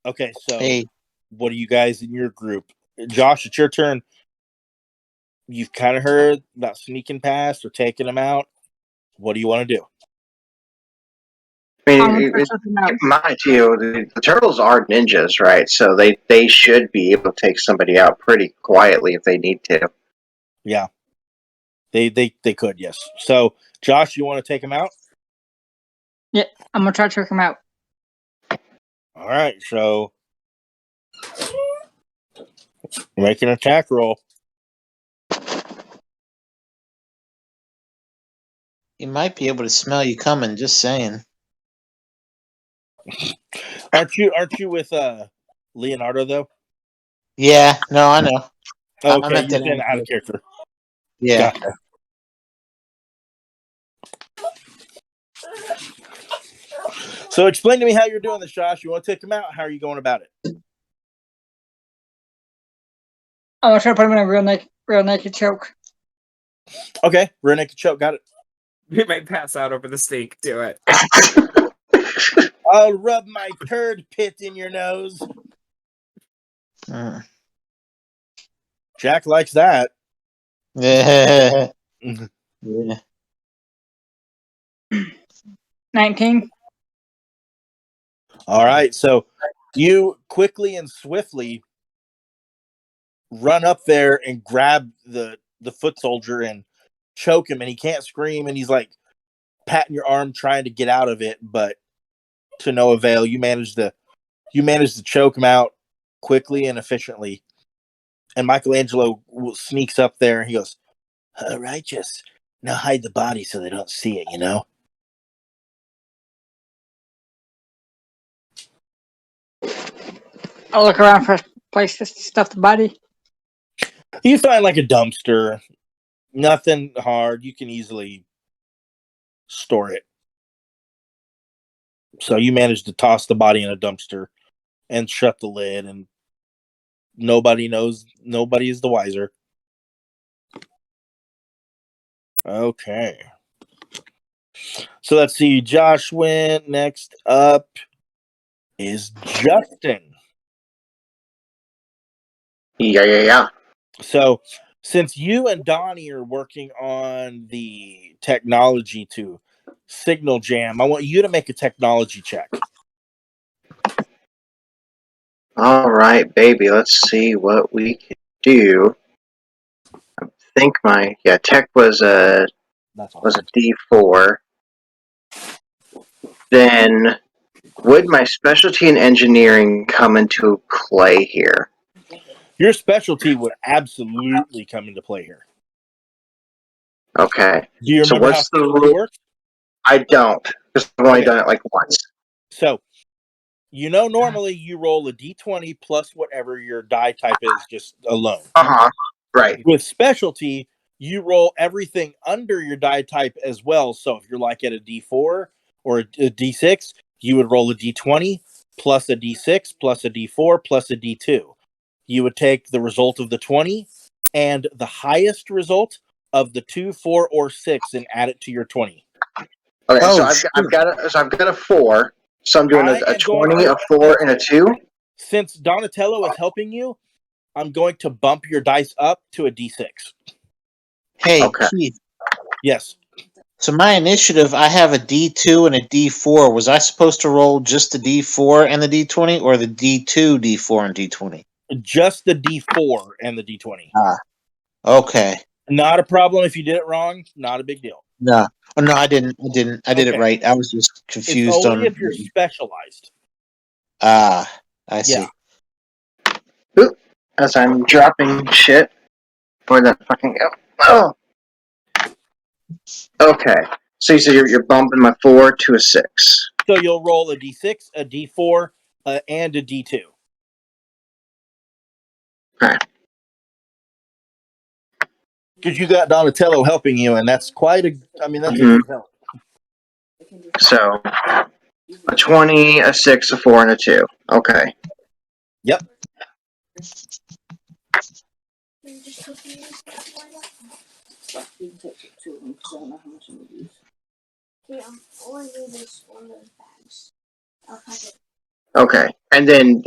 Okay, so Hey, what are you guys in your group? Josh, it's your turn. You've kind of heard about sneaking past or taking him out. What do you want to do? I I'm mean, gonna check them out. keep in mind too, the turtles are ninjas, right? So they should be able to take somebody out pretty quietly if they need to. Yeah. They could, yes. So, Josh, you want to take him out? I'm gonna try to check them out. All right, so make an attack roll. he might be able to smell you coming. Just saying. Aren't you with Leonardo though? Yeah. No, I know. Oh, I'm okay, at you're that saying out of end. character. Yeah. Gotcha. So explain to me how you're doing this, Josh. You want to take him out? How are you going about it? I'm gonna try to put him in a real naked choke. Okay, rear naked choke. Got it. We might pass out over the steak. Do it. I'll rub my turd pit in your nose. Mm. Jack likes that. Yeah. Yeah. 19. All right, so you quickly and swiftly run up there and grab the foot soldier and choke him, and he can't scream, and he's like patting your arm trying to get out of it, but to no avail. You managed to choke him out quickly and efficiently. And Michelangelo sneaks up there and he goes, "Righteous. Now hide the body so they don't see it, you know?" I'll look around for a place to stuff the body. You find like a dumpster. Nothing hard. You can easily store it. So you managed to toss the body in a dumpster and shut the lid, and nobody knows. Nobody is the wiser. Okay. So let's see. Josh went. Next up is Justin. Yeah. So since you and Donnie are working on the technology to signal jam, I want you to make a technology check. All right, baby. Let's see what we can do. I think my tech was a That's all. D4. Then would my specialty in engineering come into play here? Your specialty would absolutely come into play here. Okay. Do you So remember how what's the specialty rule? works? I don't, because I've only Okay. done it like once. So normally you roll a d20 plus whatever your die type is just alone. Right. With specialty, you roll everything under your die type as well. So if you're like at a d4 or a d6, you would roll a d20 plus a d6 plus a d4 plus a d2. You would take the result of the 20 and the highest result of the 2, 4, or 6 and add it to your 20. Okay, Oh, I've got a 4. So I'm doing I a am going 20, to- a 4, and a 2. Since Donatello is helping you, I'm going to bump your dice up to a d6. Hey, Okay. Keith. Yes. So my initiative, I have a D2 and a D4. Was I supposed to roll just the D4 and the D20, or the D2, D4, and D20? Just the d4 and the d20. Okay. Not a problem if you did it wrong. Not a big deal. No. Oh, no, I didn't. I did it Okay. right. I was just It's confused only on. if you're specialized. I see. Yeah. As I'm dropping shit. Where'd that fucking go? Oh! Okay. So you said you're bumping my 4 to a 6. So you'll roll a d6, a d4, and a d2. Okay. Because you got Donatello helping you, and that's quite a. I mean, that's a Mhm. good help. So a 20, a 6, a 4, and a 2. Okay. Yep. Okay. And then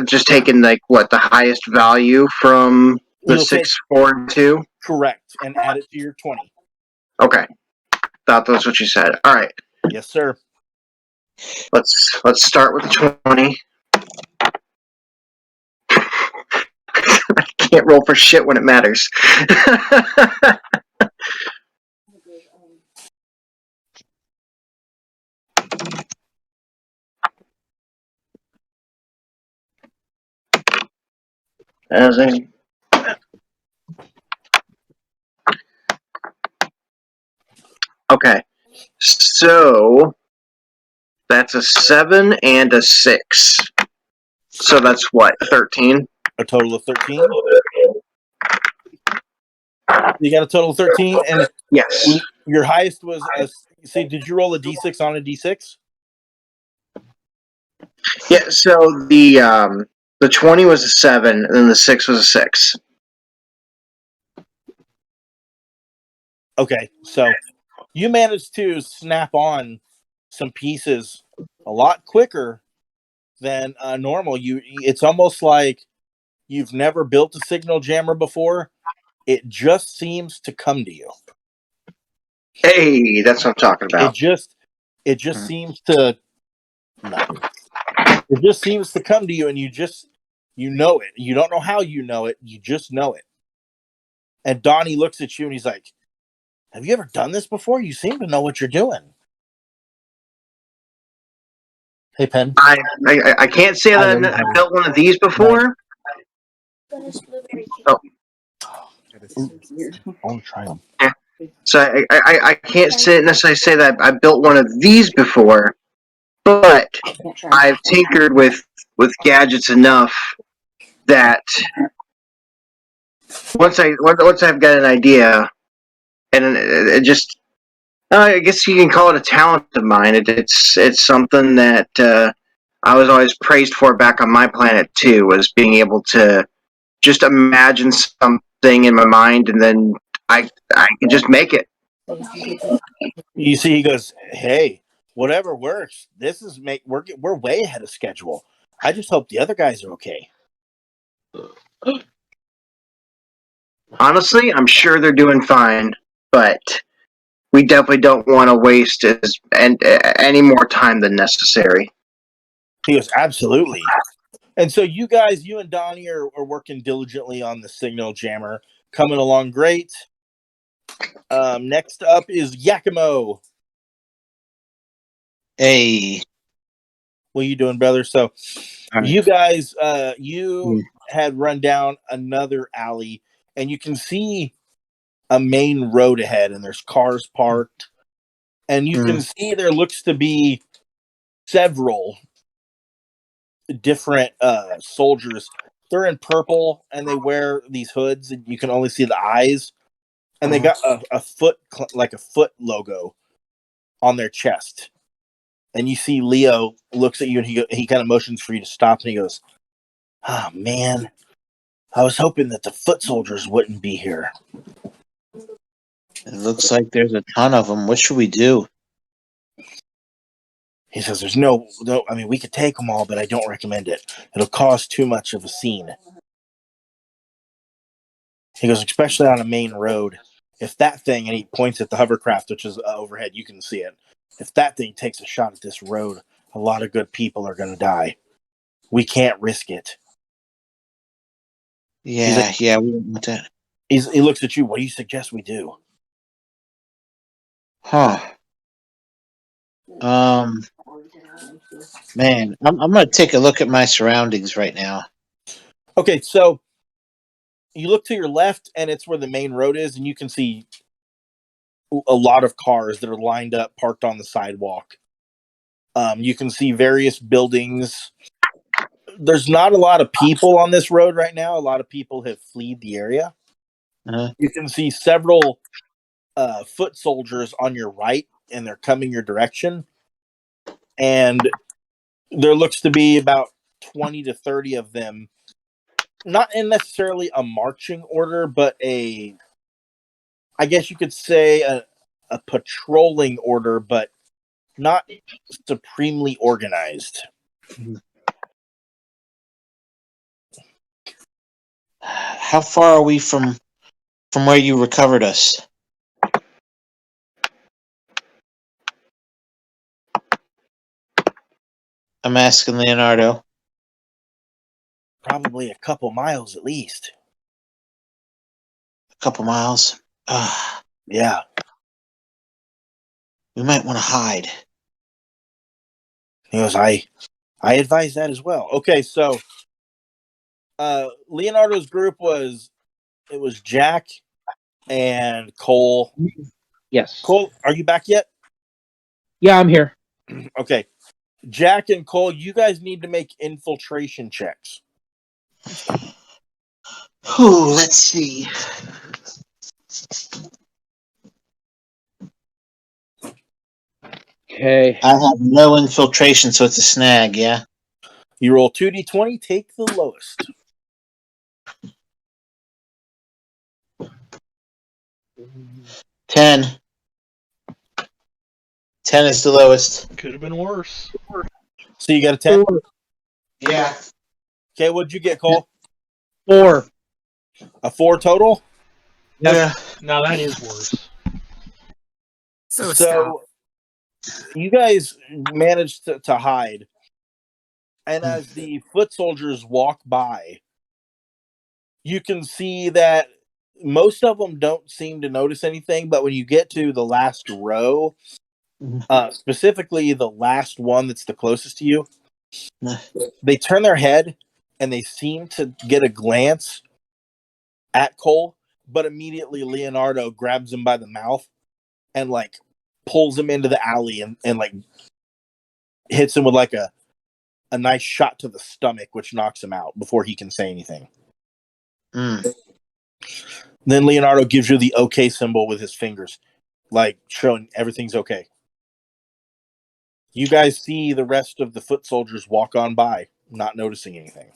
just taking like what the highest value from the You'll 6, 4, and 2. Correct, and add it to your 20. Okay. Thought that's what you said. All right. Yes, sir. Let's start with 20. I can't roll for shit when it matters. As a okay, so that's a 7 and a 6. So that's what, 13? A total of 13. You got a total of 13, and Yes. your highest was a. See, did you roll a d6 on a d6? Yeah. So the 20 was a 7, and then the 6 was a 6. Okay, so you managed to snap on some pieces a lot quicker than normal. It's almost like you've never built a signal jammer before. It just seems to come to you. Hey, that's what I'm talking It about. just seems to. No. It just seems to come to you, and you know it. You don't know how you know it. You just know it. And Donnie looks at you, and he's like, "Have you ever done this before? You seem to know what you're doing." Hey, Penn. I can't say that I built one of these before. Oh. I want to try them. So I can't necessarily say that I built one of these before, but I've tinkered with gadgets enough that once I've got an idea, and it just I guess you can call it a talent of mine. It's something that I was always praised for back on my planet too, was being able to just imagine something in my mind, and then I can just make it. You see, he goes, "Hey, whatever works. This is we're way ahead of schedule. I just hope the other guys are okay." Honestly, I'm sure they're doing fine, but we definitely don't want to waste any more time than necessary. He goes, "Absolutely." And so you and Donnie are working diligently on the signal jammer, coming along great. Next up is Yakimo. Hey. What are you doing, brother? So All right. you guys, had run down another alley, and you can see a main road ahead, and there's cars parked, and you can see there looks to be several different soldiers. They're in purple and they wear these hoods and you can only see the eyes. And they got a foot, like a foot logo on their chest. And you see Leo looks at you and he kind of motions for you to stop and he goes, "Oh man, I was hoping that the foot soldiers wouldn't be here." It looks like there's a ton of them. What should we do? He says, "There's no, I mean, we could take them all, but I don't recommend it. It'll cause too much of a scene." He goes, "Especially on a main road. If that thing," and he points at the hovercraft, which is overhead, you can see it. "If that thing takes a shot at this road, a lot of good people are going to die. We can't risk it." Yeah, yeah, we don't want that. He looks at you. "What do you suggest we do?" Huh. Man, I'm gonna take a look at my surroundings right now. Okay, so you look to your left, and it's where the main road is, and you can see a lot of cars that are lined up, parked on the sidewalk. You can see various buildings. There's not a lot of people on this road right now. A lot of people have fled the area. Uh-huh. You can see several foot soldiers on your right, and they're coming your direction. And there looks to be about 20 to 30 of them, not in necessarily a marching order, but I guess you could say a patrolling order, but not supremely organized. How far are we from where you recovered us? I'm asking Leonardo. Probably a couple miles at least. A couple miles. Yeah. We might want to hide. He goes, I advise that as well. Okay, so Leonardo's group was Jack and Cole. Yes. Cole, are you back yet? Yeah, I'm here. Okay. Jack and Cole, you guys need to make infiltration checks. Ooh, let's see. Okay. I have no infiltration, so it's a snag, yeah? You roll 2d20, take the lowest. 10. 10 is the lowest. Could have been worse. So you got a 10? Yeah. Okay, what'd you get, Cole? 4. A 4 total? Yeah. Now that is worse. So you guys managed to hide. And as the foot soldiers walk by, you can see that most of them don't seem to notice anything, but when you get to the last row, specifically the last one that's the closest to you, they turn their head and they seem to get a glance at Cole, but immediately Leonardo grabs him by the mouth and like pulls him into the alley and like hits him with like a nice shot to the stomach, which knocks him out before he can say anything. Then Leonardo gives you the okay symbol with his fingers, like showing everything's okay. You guys see the rest of the foot soldiers walk on by, not noticing anything.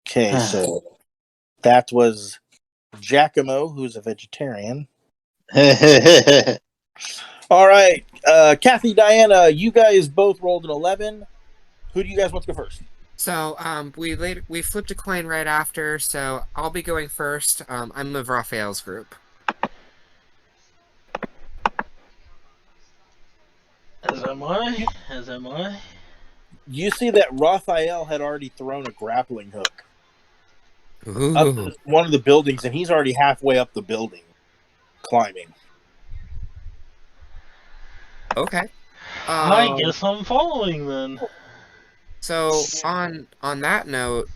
Okay, so that was Giacomo, who's a vegetarian. All right, Kathy, Diana, you guys both rolled an 11. Who do you guys want to go first? So we flipped a coin right after, so I'll be going first. I'm of Raphael's group. As am I. You see that Raphael had already thrown a grappling hook up to one of the buildings, and he's already halfway up the building, climbing. Okay. I guess I'm following then. So on that note,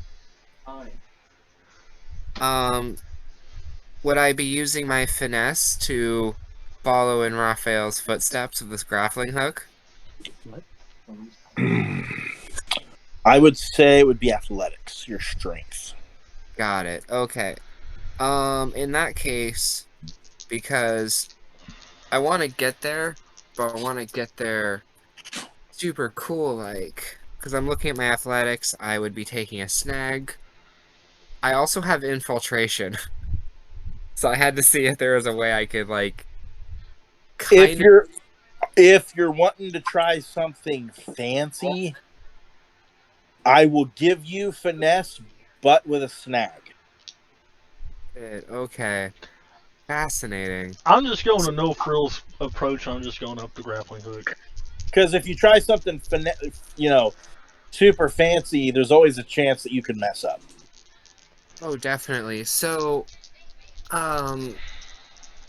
would I be using my finesse to follow in Raphael's footsteps with this grappling hook? I would say it would be athletics, your strength. Got it. Okay. In that case, because I want to get there, but I want to get there super cool, like, because I'm looking at my athletics, I would be taking a snag. I also have infiltration, so I had to see if there was a way I could, like, If you're wanting to try something fancy, I will give you finesse, but with a snag. Okay. Fascinating. I'm just going a no frills approach. I'm just going up the grappling hook. Because if you try something, super fancy, there's always a chance that you could mess up. Oh, definitely. So, I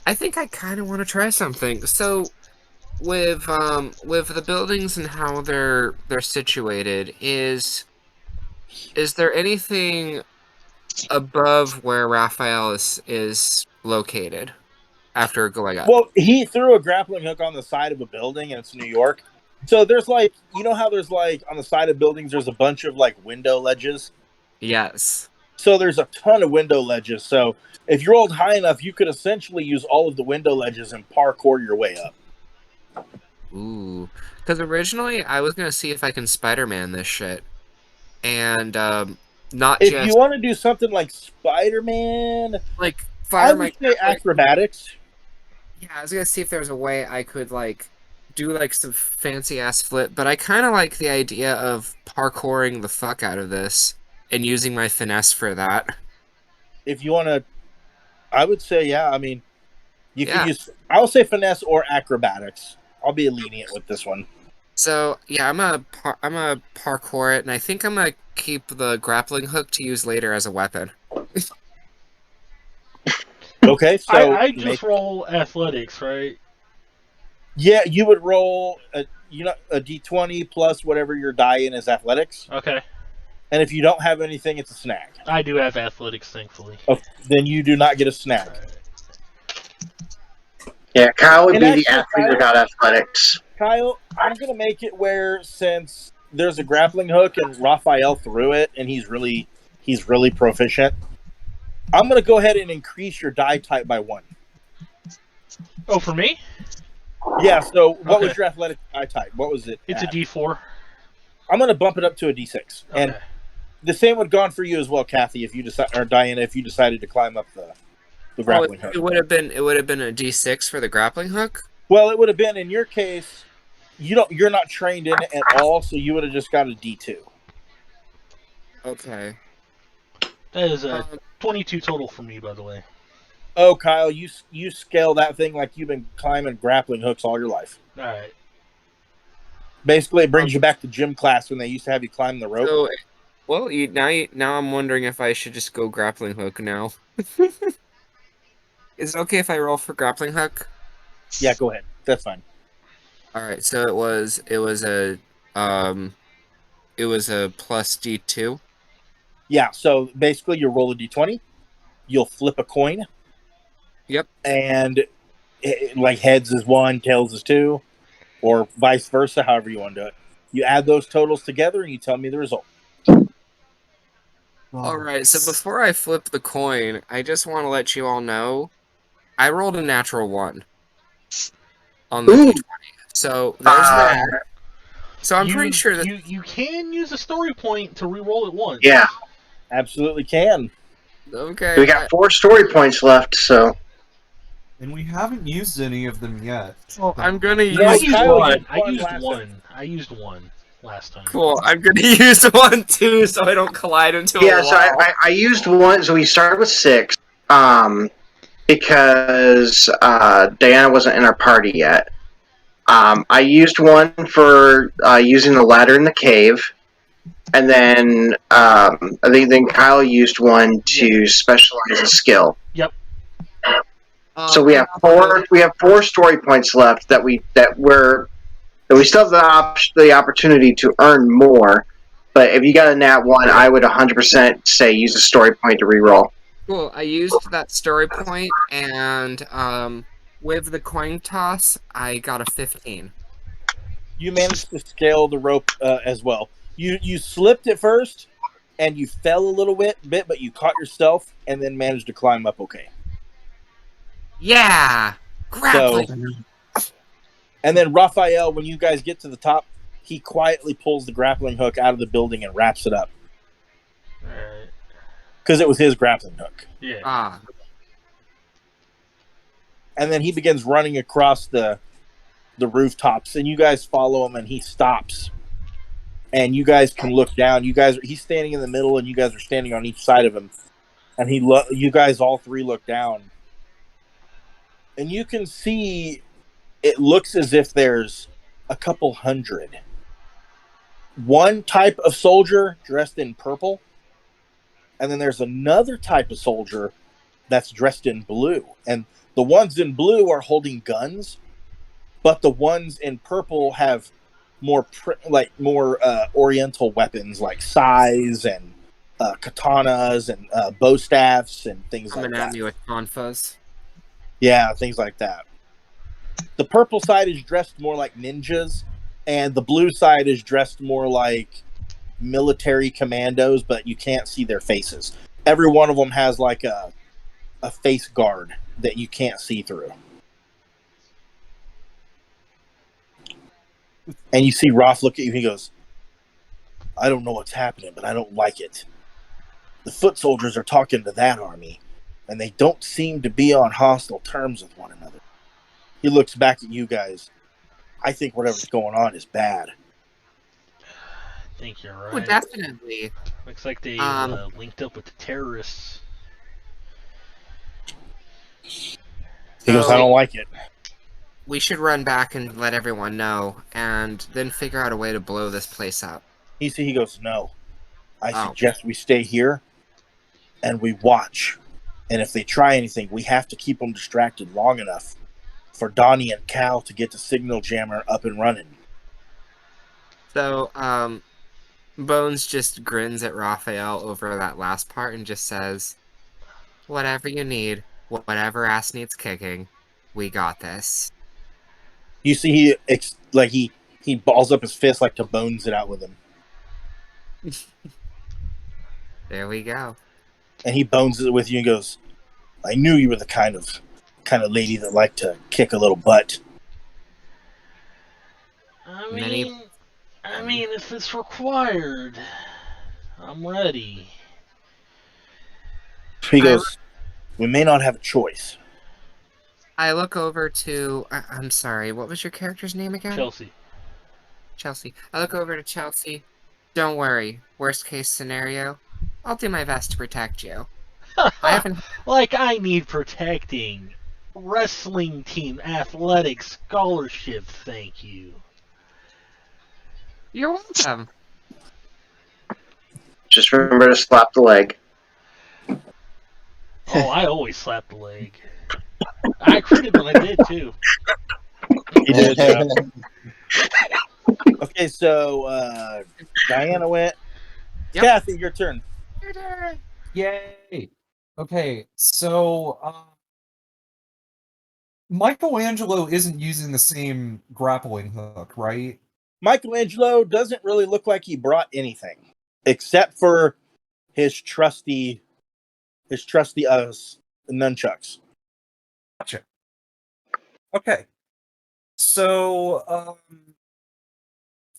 think I kind of want to try something. So, with the buildings and how they're situated, is there anything above where Raphael is located after going up? Well, he threw a grappling hook on the side of a building, and it's New York. So there's like, you know how there's like on the side of buildings, there's a bunch of like window ledges. Yes. So there's a ton of window ledges. So if you rolled high enough, you could essentially use all of the window ledges and parkour your way up. Ooh. Because originally I was going to see if I can Spider-Man this shit. And, If you want to do something like Spider-Man, like, I would say acrobatics. Yeah, I was going to see if there was a way I could, like, do, like, some fancy-ass flip. But I kind of like the idea of parkouring the fuck out of this and using my finesse for that. If you want to, I would say, yeah. I mean, you could use. I will say finesse or acrobatics. I'll be lenient with this one. So yeah, I'm gonna parkour it, and I think I'm gonna keep the grappling hook to use later as a weapon. Okay, so I just roll athletics, right? Yeah, you would roll a d20 plus whatever your die in is athletics. Okay. And if you don't have anything, it's a snag. I do have athletics, thankfully. Oh, then you do not get a snag. Yeah, Kyle would And be actually, the athlete Kyle- without athletics. Kyle, I'm gonna make it where since there's a grappling hook and Raphael threw it and he's really proficient, I'm gonna go ahead and increase your die type by 1. Oh, for me? Yeah. So what was your athletic die type? What was it? It's a D4. I'm gonna bump it up to a D6, Okay. and the same would gone for you as well, Kathy. If you decide, or Diana, if you decided to climb up the grappling hook. It would have been a D6 for the grappling hook. Well, it would have been in your case. You're not trained in it at all, so you would have just got a D2. Okay. That is a 22 total for me, by the way. Oh, Kyle, you scale that thing like you've been climbing grappling hooks all your life. All right. Basically, it brings you back to gym class when they used to have you climb the rope. So, well, now I'm wondering if I should just go grappling hook now. Is it okay if I roll for grappling hook? Yeah, go ahead. That's fine. All right. So it was a plus D2. Yeah. So basically, you roll a D20. You'll flip a coin. Yep. And like heads is 1, tails is 2, or vice versa. However you want to do it. You add those totals together and you tell me the result. All right. So before I flip the coin, I just want to let you all know, I rolled a natural 1 on the D20. So there's that. So I'm pretty sure that you can use a story point to re-roll it once. Yeah. Absolutely can. Okay. We got 4 story points left, so. And we haven't used any of them yet. Well, I'm gonna use I used Kyle, one. you I won used last one. time. I used one last time. Cool. I'm gonna use 1 too, so I don't collide into a Yeah, wall. so I used 1, so we started with 6, because Diana wasn't in our party yet. I used 1 for using the ladder in the cave, and then I think then Kyle used 1 to specialize a skill. Yep. So we have 4 story points left that we still have the opportunity to earn more. But if you got a nat 1, I would 100% say use a story point to reroll. Cool. I used that story point, and with the coin toss, I got a 15. You managed to scale the rope as well. You slipped at first, and you fell a little bit, but you caught yourself, and then managed to climb up okay. Yeah, grappling. And then Raphael, when you guys get to the top, he quietly pulls the grappling hook out of the building and wraps it up. Alright. Because it was his grappling hook. Yeah. Ah, And then he begins running across the rooftops, and you guys follow him, and he stops. And you guys can look down. He's standing in the middle, and you guys are standing on each side of him. And you guys all three look down. And you can see it looks as if there's a couple hundred. One type of soldier dressed in purple, and then there's another type of soldier that's dressed in blue. And the ones in blue are holding guns, but the ones in purple have more oriental weapons like sais and katanas and bow staffs and things like coming that. at me with tonfas. Yeah, things like that. The purple side is dressed more like ninjas, and the blue side is dressed more like military commandos, but you can't see their faces. Every one of them has like a face guard that you can't see through. And you see Roth look at you, he goes, I don't know what's happening, but I don't like it. The foot soldiers are talking to that army, and they don't seem to be on hostile terms with one another. He looks back at you guys. I think whatever's going on is bad. I think you're right. Oh, definitely. Looks like they linked up with the terrorists. He goes, I don't like it. We should run back and let everyone know, and then figure out a way to blow this place up. He goes, no. I suggest we stay here, and we watch. And if they try anything, we have to keep them distracted long enough for Donnie and Cal to get the signal jammer up and running. So, Bones just grins at Raphael over that last part and just says, whatever you need, whatever ass needs kicking, we got this. You see he balls up his fist like to bones it out with him. There we go. And he bones it with you and goes, I knew you were the kind of lady that liked to kick a little butt. I mean, if it's required, I'm ready. He goes, we may not have a choice. I look over to... I'm sorry, what was your character's name again? Chelsea. I look over to Chelsea. Don't worry. Worst case scenario, I'll do my best to protect you. I haven't... Like I need protecting. Wrestling team athletic scholarship, thank you. You're welcome. Just remember to slap the leg. Oh, I always slap the leg. I critted when I did, too. He did, yeah. Okay, so Diana went. Yep. Kathy, your turn. Yay! Okay, so Michelangelo isn't using the same grappling hook, right? Michelangelo doesn't really look like he brought anything except for his trusty nunchucks. Gotcha. Okay. So, all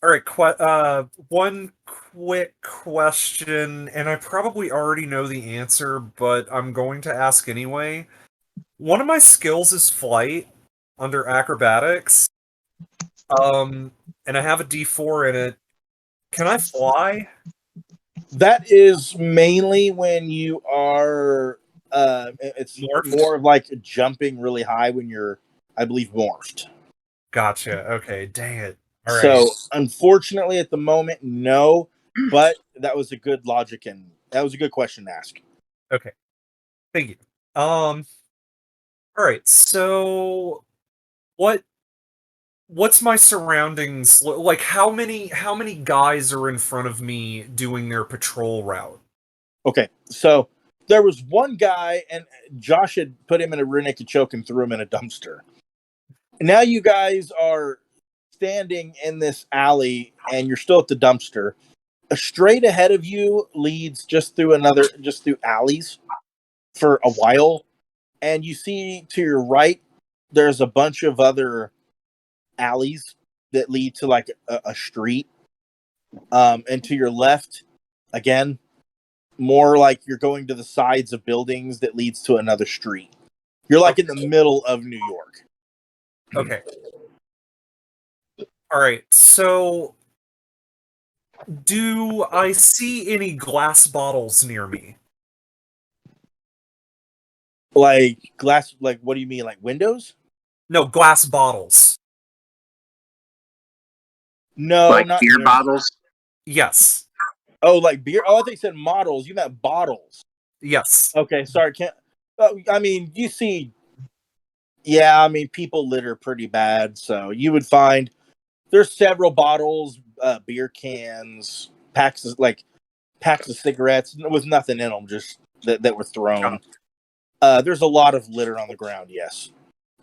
right. One quick question, and I probably already know the answer, but I'm going to ask anyway. One of my skills is flight under acrobatics. And I have a D4 in it. Can I fly? That is mainly when you are. It's Morphed? more of like jumping really high when you're, I believe, morphed. Gotcha. Okay. Dang it. All right. So, unfortunately, at the moment, no. But that was a good logic, and that was a good question to ask. Okay. Thank you. All right. So, what's my surroundings like? How many guys are in front of me doing their patrol route? Okay, so there was one guy, and Josh had put him in a rear naked choke and threw him in a dumpster. Now you guys are standing in this alley, and you're still at the dumpster. Straight ahead of you leads just through alleys for a while, and you see to your right there's a bunch of other alleys that lead to like a street, and to your left, again, more like you're going to the sides of buildings that leads to another street. You're like in the middle of New York. Okay. All right. So, do I see any glass bottles near me? Like glass, like what do you mean, like windows? No, glass bottles. No, Like not beer near- bottles. Yes. Oh, like beer. Oh, I think you said models. You meant bottles. Yes. Okay, sorry. Can't. I mean, you see. Yeah, I mean, people litter pretty bad, so you would find there's several bottles, beer cans, packs of cigarettes with nothing in them, just that were thrown. There's a lot of litter on the ground. Yes.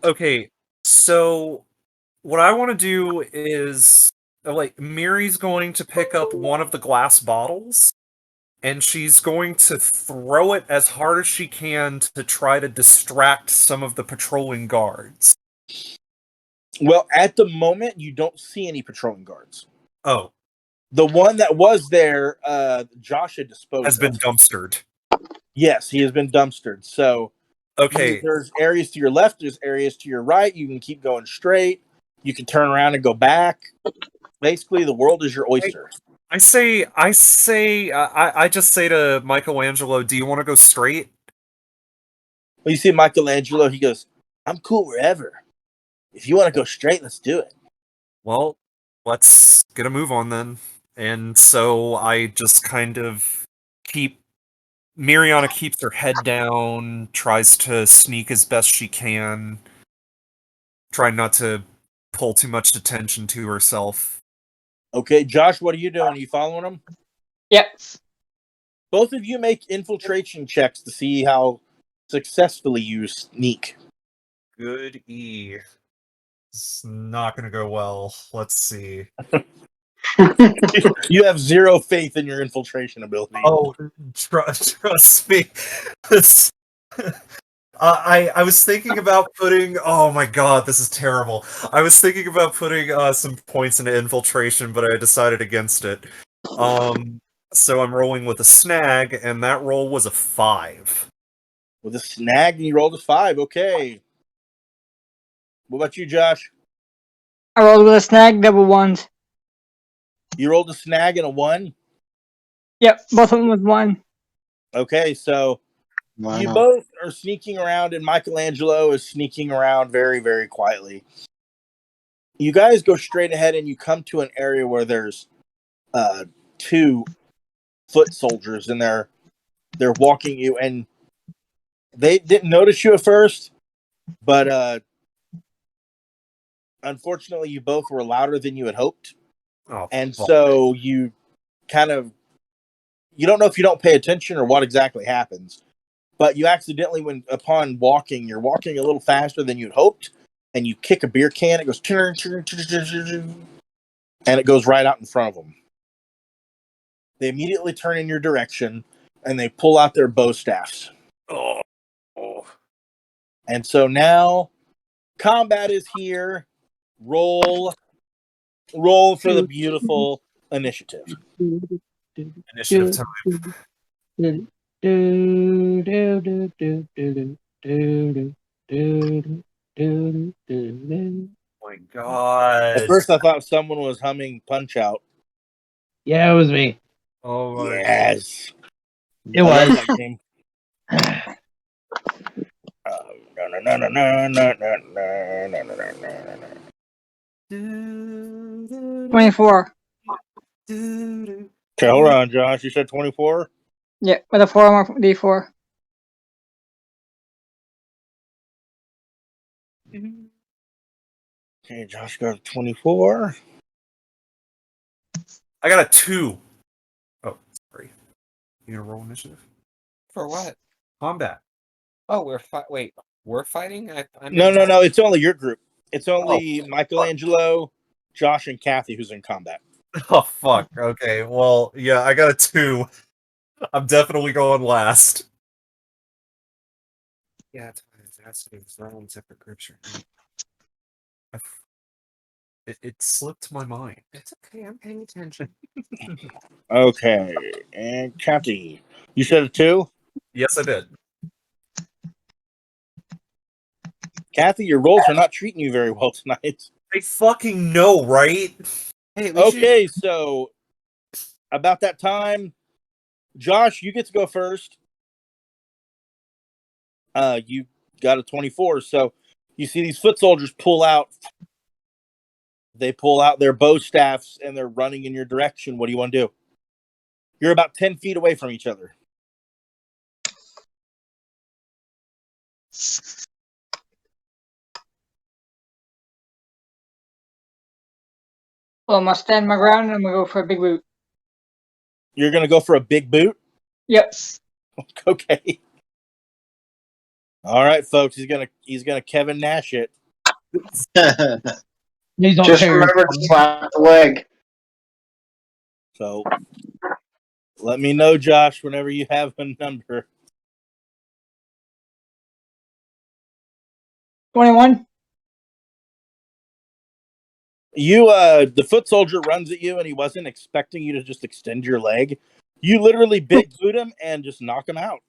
Okay. So, what I want to do is, like, Miri's going to pick up one of the glass bottles, and she's going to throw it as hard as she can to try to distract some of the patrolling guards. Well, at the moment, you don't see any patrolling guards. Oh, The one that was there, Josh had disposed has been of. dumpstered. Yes, he has been dumpstered. So Okay. there's areas to your left, there's areas to your right. You can keep going straight. You can turn around and go back. Basically, the world is your oyster. I just say to Michelangelo, do you want to go straight? Well, you see Michelangelo, he goes, I'm cool wherever. If you want to go straight, let's do it. Well, let's get a move on then. And so I just kind of Miriana keeps her head down, tries to sneak as best she can, trying not to pull too much attention to herself. Okay, Josh, what are you doing? Are you following him? Yep. Both of you make infiltration checks to see how successfully you sneak. Good E. It's not gonna go well. Let's see. You have zero faith in your infiltration ability. Oh, trust me. I was thinking about putting. Oh my god, this is terrible. I was thinking about putting some points into infiltration, but I decided against it. So I'm rolling with a snag, and that roll was a 5. With a snag, and you rolled a 5. Okay. What about you, Josh? I rolled with a snag, double ones. You rolled a snag and a 1? Yep, both of them with 1. Okay, so you both are sneaking around, and Michelangelo is sneaking around very, very quietly. You guys go straight ahead, and you come to an area where there's 2 foot soldiers, and they're walking you, and they didn't notice you at first, but unfortunately, you both were louder than you had hoped. Oh, and so you kind of, you don't know if you don't pay attention or what exactly happens, but you accidentally, upon walking, you're walking a little faster than you'd hoped, and you kick a beer can, it goes, and it goes right out in front of them. They immediately turn in your direction, and they pull out their bow staffs. Oh. And so now, combat is here. Roll for the beautiful initiative. Initiative time. Oh my god. At first, I thought someone was humming Punch Out. Yeah, it was me. Oh my Yes. It I love was. that game. god. 24. Okay, hold on, Josh. You said 24? Yeah, with a 4 more D4. Okay, Josh got 24. I got a 2. Oh, sorry. You gonna roll initiative? For what? Combat. Oh, we're fighting? No. It's only your group. It's only Michelangelo, Josh and Kathy, who's in combat. Oh fuck. Okay. Well, yeah, I got a 2. I'm definitely going last. Yeah, that's not on separate groups right now. It slipped my mind. It's okay, I'm paying attention. Okay, and Kathy, you said a 2. Yes, I did. Kathy, your rolls are not treating you very well tonight. I fucking know, right? Hey, Okay, so about that time, Josh, you get to go first. You got a 24, so you see these foot soldiers pull out. They pull out their bow staffs and they're running in your direction. What do you want to do? You're about 10 feet away from each other. Well, I'm gonna stand my ground and I'm gonna go for a big boot. You're going to go for a big boot? Yep. Okay. All right, folks. He's gonna Kevin Nash it. Please don't Just tear your- remember to slap the leg. So let me know, Josh, whenever you have a number. 21. You the foot soldier runs at you and he wasn't expecting you to just extend your leg. You literally big boot him and just knock him out.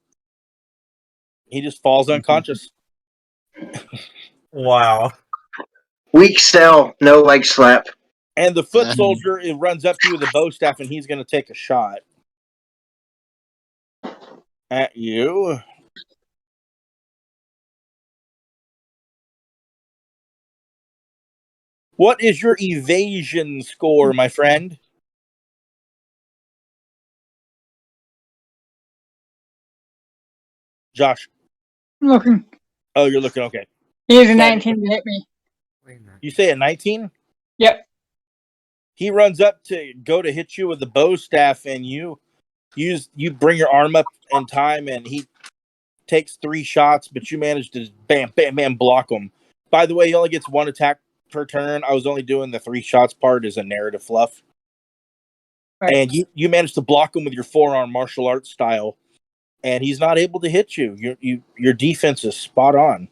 He just falls unconscious. Wow. Weak cell, no leg slap. And the foot soldier runs up to you with a bow staff and he's going to take a shot at you. What is your evasion score, my friend? Josh. I'm looking. Oh, you're looking okay. He has a 19 to hit me. Wait a minute. You say a 19? Yep. He runs up to go to hit you with the bow staff, and you bring your arm up in time, and he takes 3 shots, but you manage to bam, bam, bam, block him. By the way, he only gets 1 attack per turn. I was only doing the 3 shots part as a narrative fluff. Right. And you managed to block him with your forearm martial arts style, and he's not able to hit you. Your defense is spot on.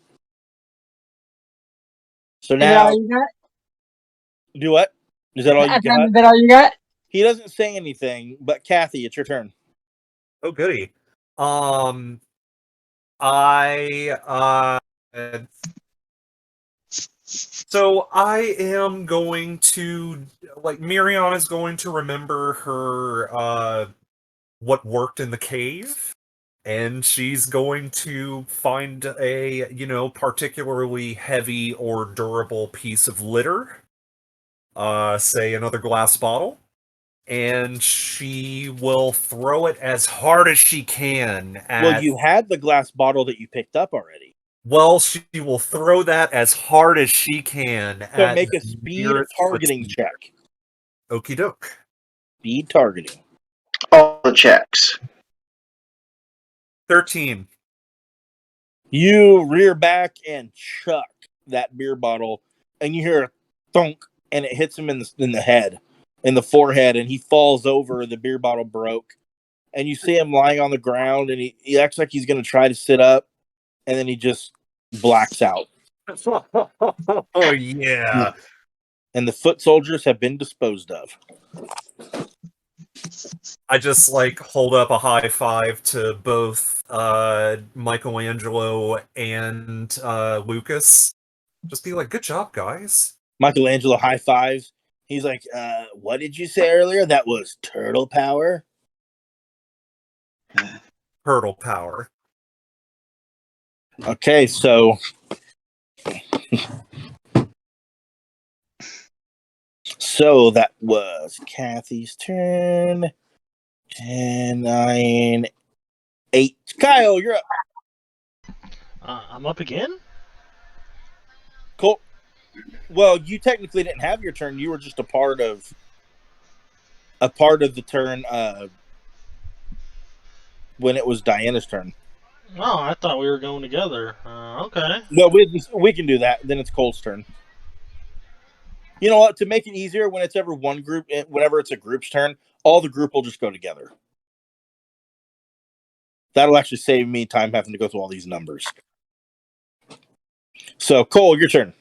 So Is that now, all you got? do what? Is that all you got? Is that all you got? He doesn't say anything, but Kathy, it's your turn. Oh, goody. So I am going to, like, Miriam is going to remember her, what worked in the cave, and she's going to find a, particularly heavy or durable piece of litter, say another glass bottle, and she will throw it as hard as she can at... Well, you had the glass bottle that you picked up already. Well, she will throw that as hard as she can. So make a speed targeting check. Okie doke. Speed targeting. All the checks. 13. You rear back and chuck that beer bottle, and you hear a thunk, and it hits him in the head, in the forehead, and he falls over. The beer bottle broke, and you see him lying on the ground, and he acts like he's going to try to sit up, and then he just blacks out. Oh, yeah. And the foot soldiers have been disposed of. I just, hold up a high five to both Michelangelo and Lucas. Just be like, good job, guys. Michelangelo high fives. He's like, what did you say earlier? That was turtle power? Turtle power. Okay, so... So that was Kathy's turn. 10, 9, 8. Kyle, you're up. I'm up again? Cool. Well, you technically didn't have your turn. You were just a part of the turn when it was Diana's turn. Oh, I thought we were going together. Okay. No, we can do that. Then it's Cole's turn. You know what? To make it easier, when it's ever one group, whenever it's a group's turn, all the group will just go together. That'll actually save me time having to go through all these numbers. So, Cole, your turn.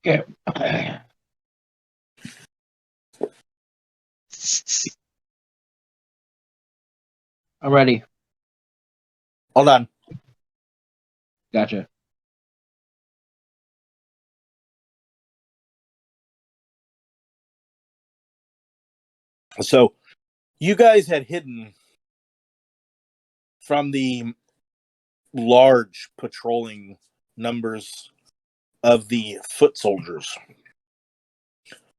Okay. I'm ready. Hold on. Gotcha. So, you guys had hidden from the large patrolling numbers of the foot soldiers.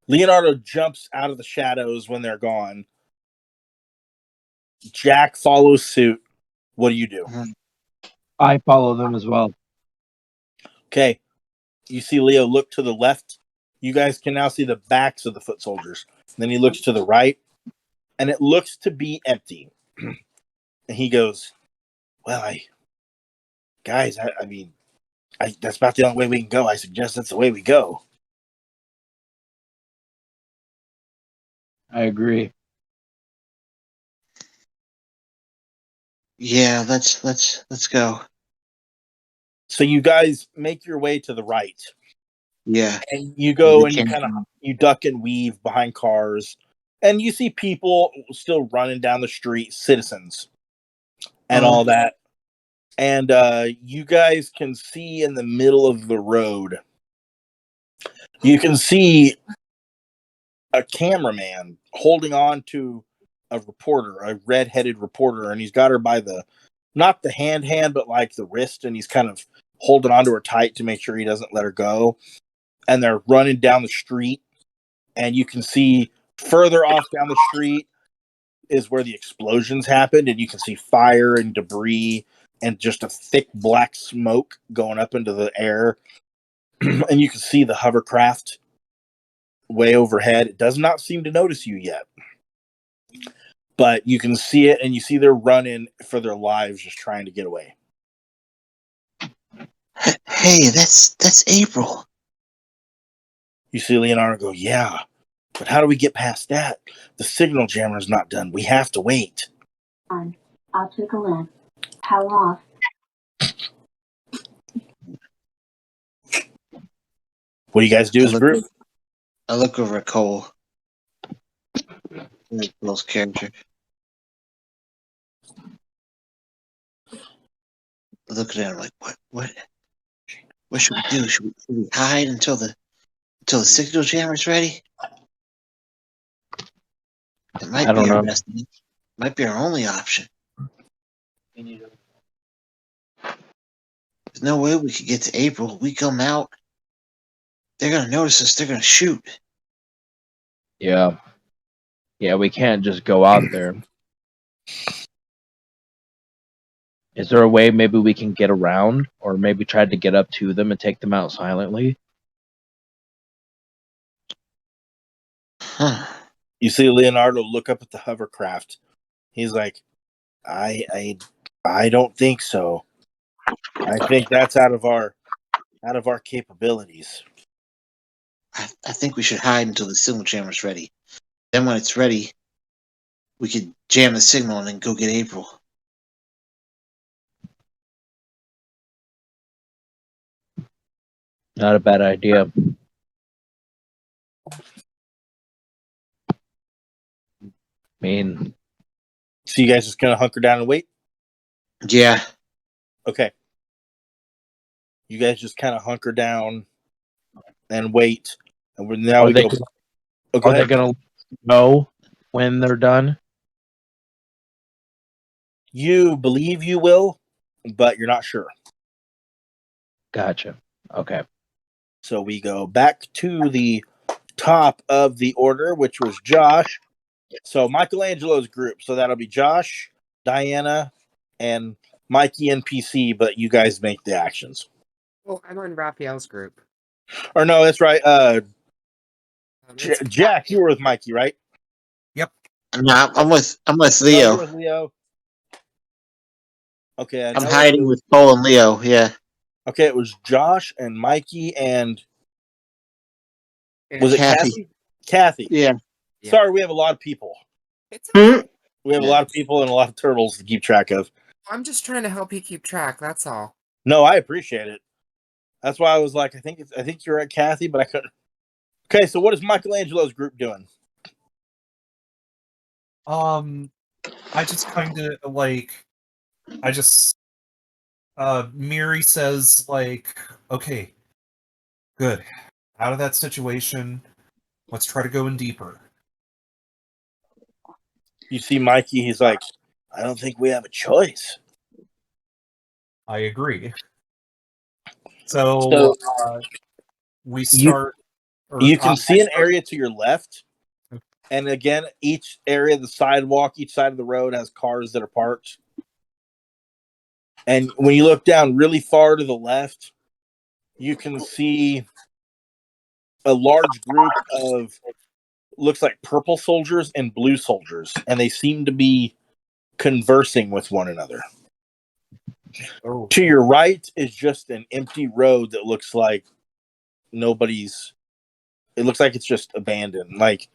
Leonardo jumps out of the shadows when they're gone. Jack follows suit. What do you do? I follow them as well. Okay. You see Leo look to the left. You guys can now see the backs of the foot soldiers. Then he looks to the right, and it looks to be empty. And he goes, well, guys, I mean, that's about the only way we can go. I suggest that's the way we go. I agree. Yeah, let's go. So you guys make your way to the right. Yeah. And you go We and you can- kind of you duck and weave behind cars. And you see people still running down the street, citizens, and all that. And you guys can see in the middle of the road, you can see a cameraman holding on to a reporter, a red-headed reporter, and he's got her by the, not the hand, but like the wrist, and he's kind of holding onto her tight to make sure he doesn't let her go. And they're running down the street, and you can see further off down the street is where the explosions happened, and you can see fire and debris and just a thick black smoke going up into the air. And you can see the hovercraft way overhead. It does not seem to notice you yet, but you can see it, and you see they're running for their lives, just trying to get away. Hey, that's April. You see Leonardo go, yeah, but how do we get past that? The signal jammer is not done. We have to wait. I'll take a look. Power off. What do you guys do as a group? I look over at Cole. Cole's character. I look at him like, what should we do? Should we hide until the signal jammer's ready? It might I don't be our know. best. Might be our only option. There's no way we could get to April. We come out, they're gonna notice us. They're gonna shoot. Yeah. Yeah, we can't just go out there. Is there a way maybe we can get around, or maybe try to get up to them and take them out silently? Huh. You see Leonardo look up at the hovercraft. He's like, I don't think so. I think that's out of our capabilities. I think we should hide until the signal jammer's ready. Then when it's ready, we could jam the signal and then go get April. Not a bad idea. I mean, So you guys just gonna hunker down and wait? Yeah. Okay. You guys just kind of hunker down and wait. And now we go. Oh, go are they ahead. going to know when they're done? You believe you will, but you're not sure. Gotcha. Okay. So we go back to the top of the order, which was Josh. So Michelangelo's group. So that'll be Josh, Diana, and Mikey NPC, but you guys make the actions. Oh, I'm on Raphael's group. Or no, that's right. It's Jack, you were with Mikey, right? No, I'm with No, Leo. you were with Leo. Okay, I'm hiding with Cole and Leo. Yeah. Okay, it was Josh and Mikey and Was it Kathy. Kathy? Kathy. Yeah. Yeah. Sorry, we have a lot of people. It's Hmm? We have a lot of people and a lot of turtles to keep track of. I'm just trying to help you keep track. That's all. No, I appreciate it. That's why I was like, I think you're right, Kathy, but I couldn't. Okay, so what is Michelangelo's group doing? I just kind of like, Miri says like, okay, good, out of that situation, let's try to go in deeper. You see Mikey, he's like, I don't think we have a choice. I agree. So we start. You can see an area to your left, and again, each area, the sidewalk, each side of the road has cars that are parked. And when you look down really far to the left, you can see a large group of, looks like purple soldiers and blue soldiers, and they seem to be conversing with one another. Oh. To your right is just an empty road that looks like nobody's. It looks like it's just abandoned. Like,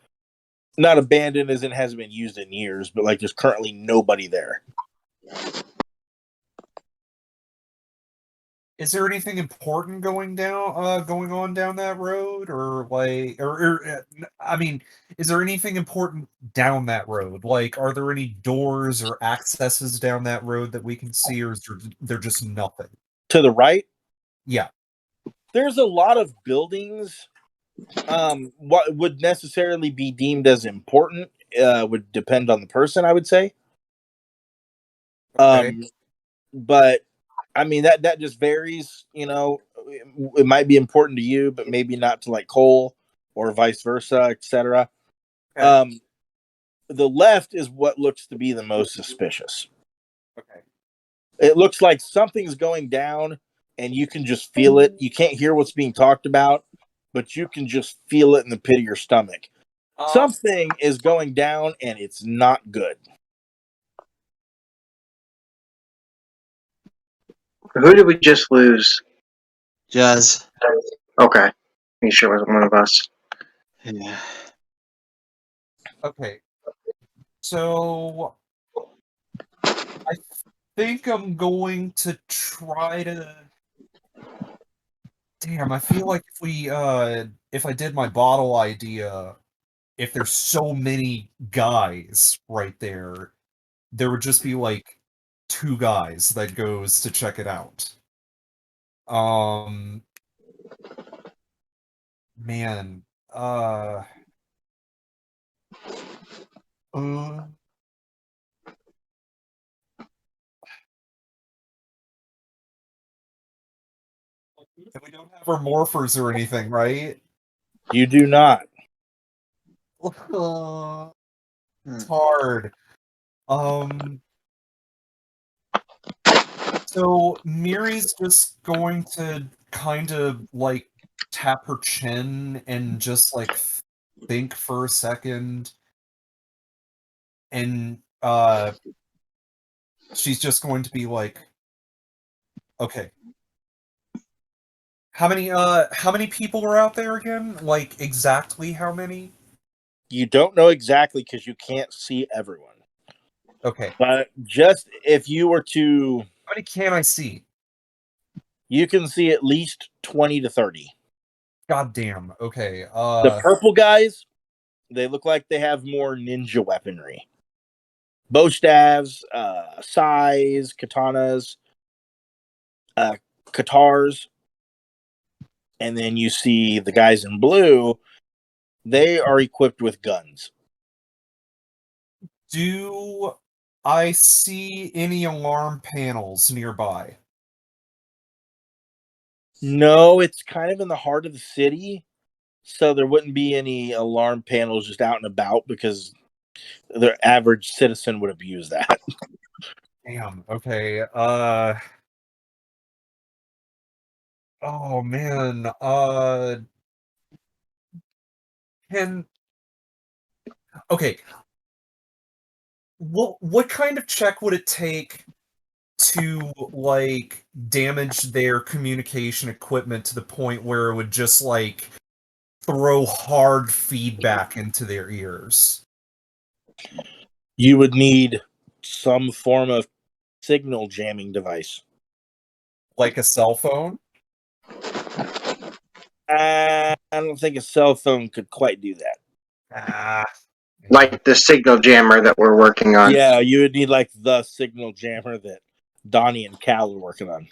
not abandoned as it hasn't been used in years, but like there's currently nobody there. Is there anything important going on down that road, or like, I mean, is there anything important down that road? Like, are there any doors or accesses down that road that we can see, or is there just nothing? To the right, Yeah. there's a lot of buildings. What would necessarily be deemed as important would depend on the person, I would say. Okay. But I mean that just varies. You know, it might be important to you, but maybe not to like Cole or vice versa, etc. Okay. The left is what looks to be the most suspicious. Okay. It looks like something's going down, and you can just feel it. You can't hear what's being talked about, but you can just feel it in the pit of your stomach. Something is going down, and it's not good. Who did we just lose? Jazz. Okay. You sure it wasn't one of us? Yeah. Okay. So I think I'm going to try to. Damn, I feel like if I did my bottle idea, if there's so many guys right there, there would just be like 2 guys that goes to check it out. Man, and we don't have our morphers or anything, right? You do not. It's hard. So Miri's just going to kind of like tap her chin and just like think for a second, and she's just going to be like, okay, how many people are out there again? Like, exactly how many? You don't know exactly because you can't see everyone. Okay. But just if you were to... How many can I see? You can see at least 20 to 30. God damn. Okay. The purple guys, they look like they have more ninja weaponry. Bow staves, sais, katanas, katars. And then you see the guys in blue, they are equipped with guns. Do I see any alarm panels nearby? No, it's kind of in the heart of the city, so there wouldn't be any alarm panels just out and about because the average citizen would abuse that. Damn, okay. Oh man. Okay. What kind of check would it take to like damage their communication equipment to the point where it would just like throw hard feedback into their ears? You would need some form of signal jamming device. Like a cell phone? I don't think a cell phone could quite do that. Ah. Like the signal jammer that we're working on. Yeah, you would need like the signal jammer that Donnie and Cal are working on.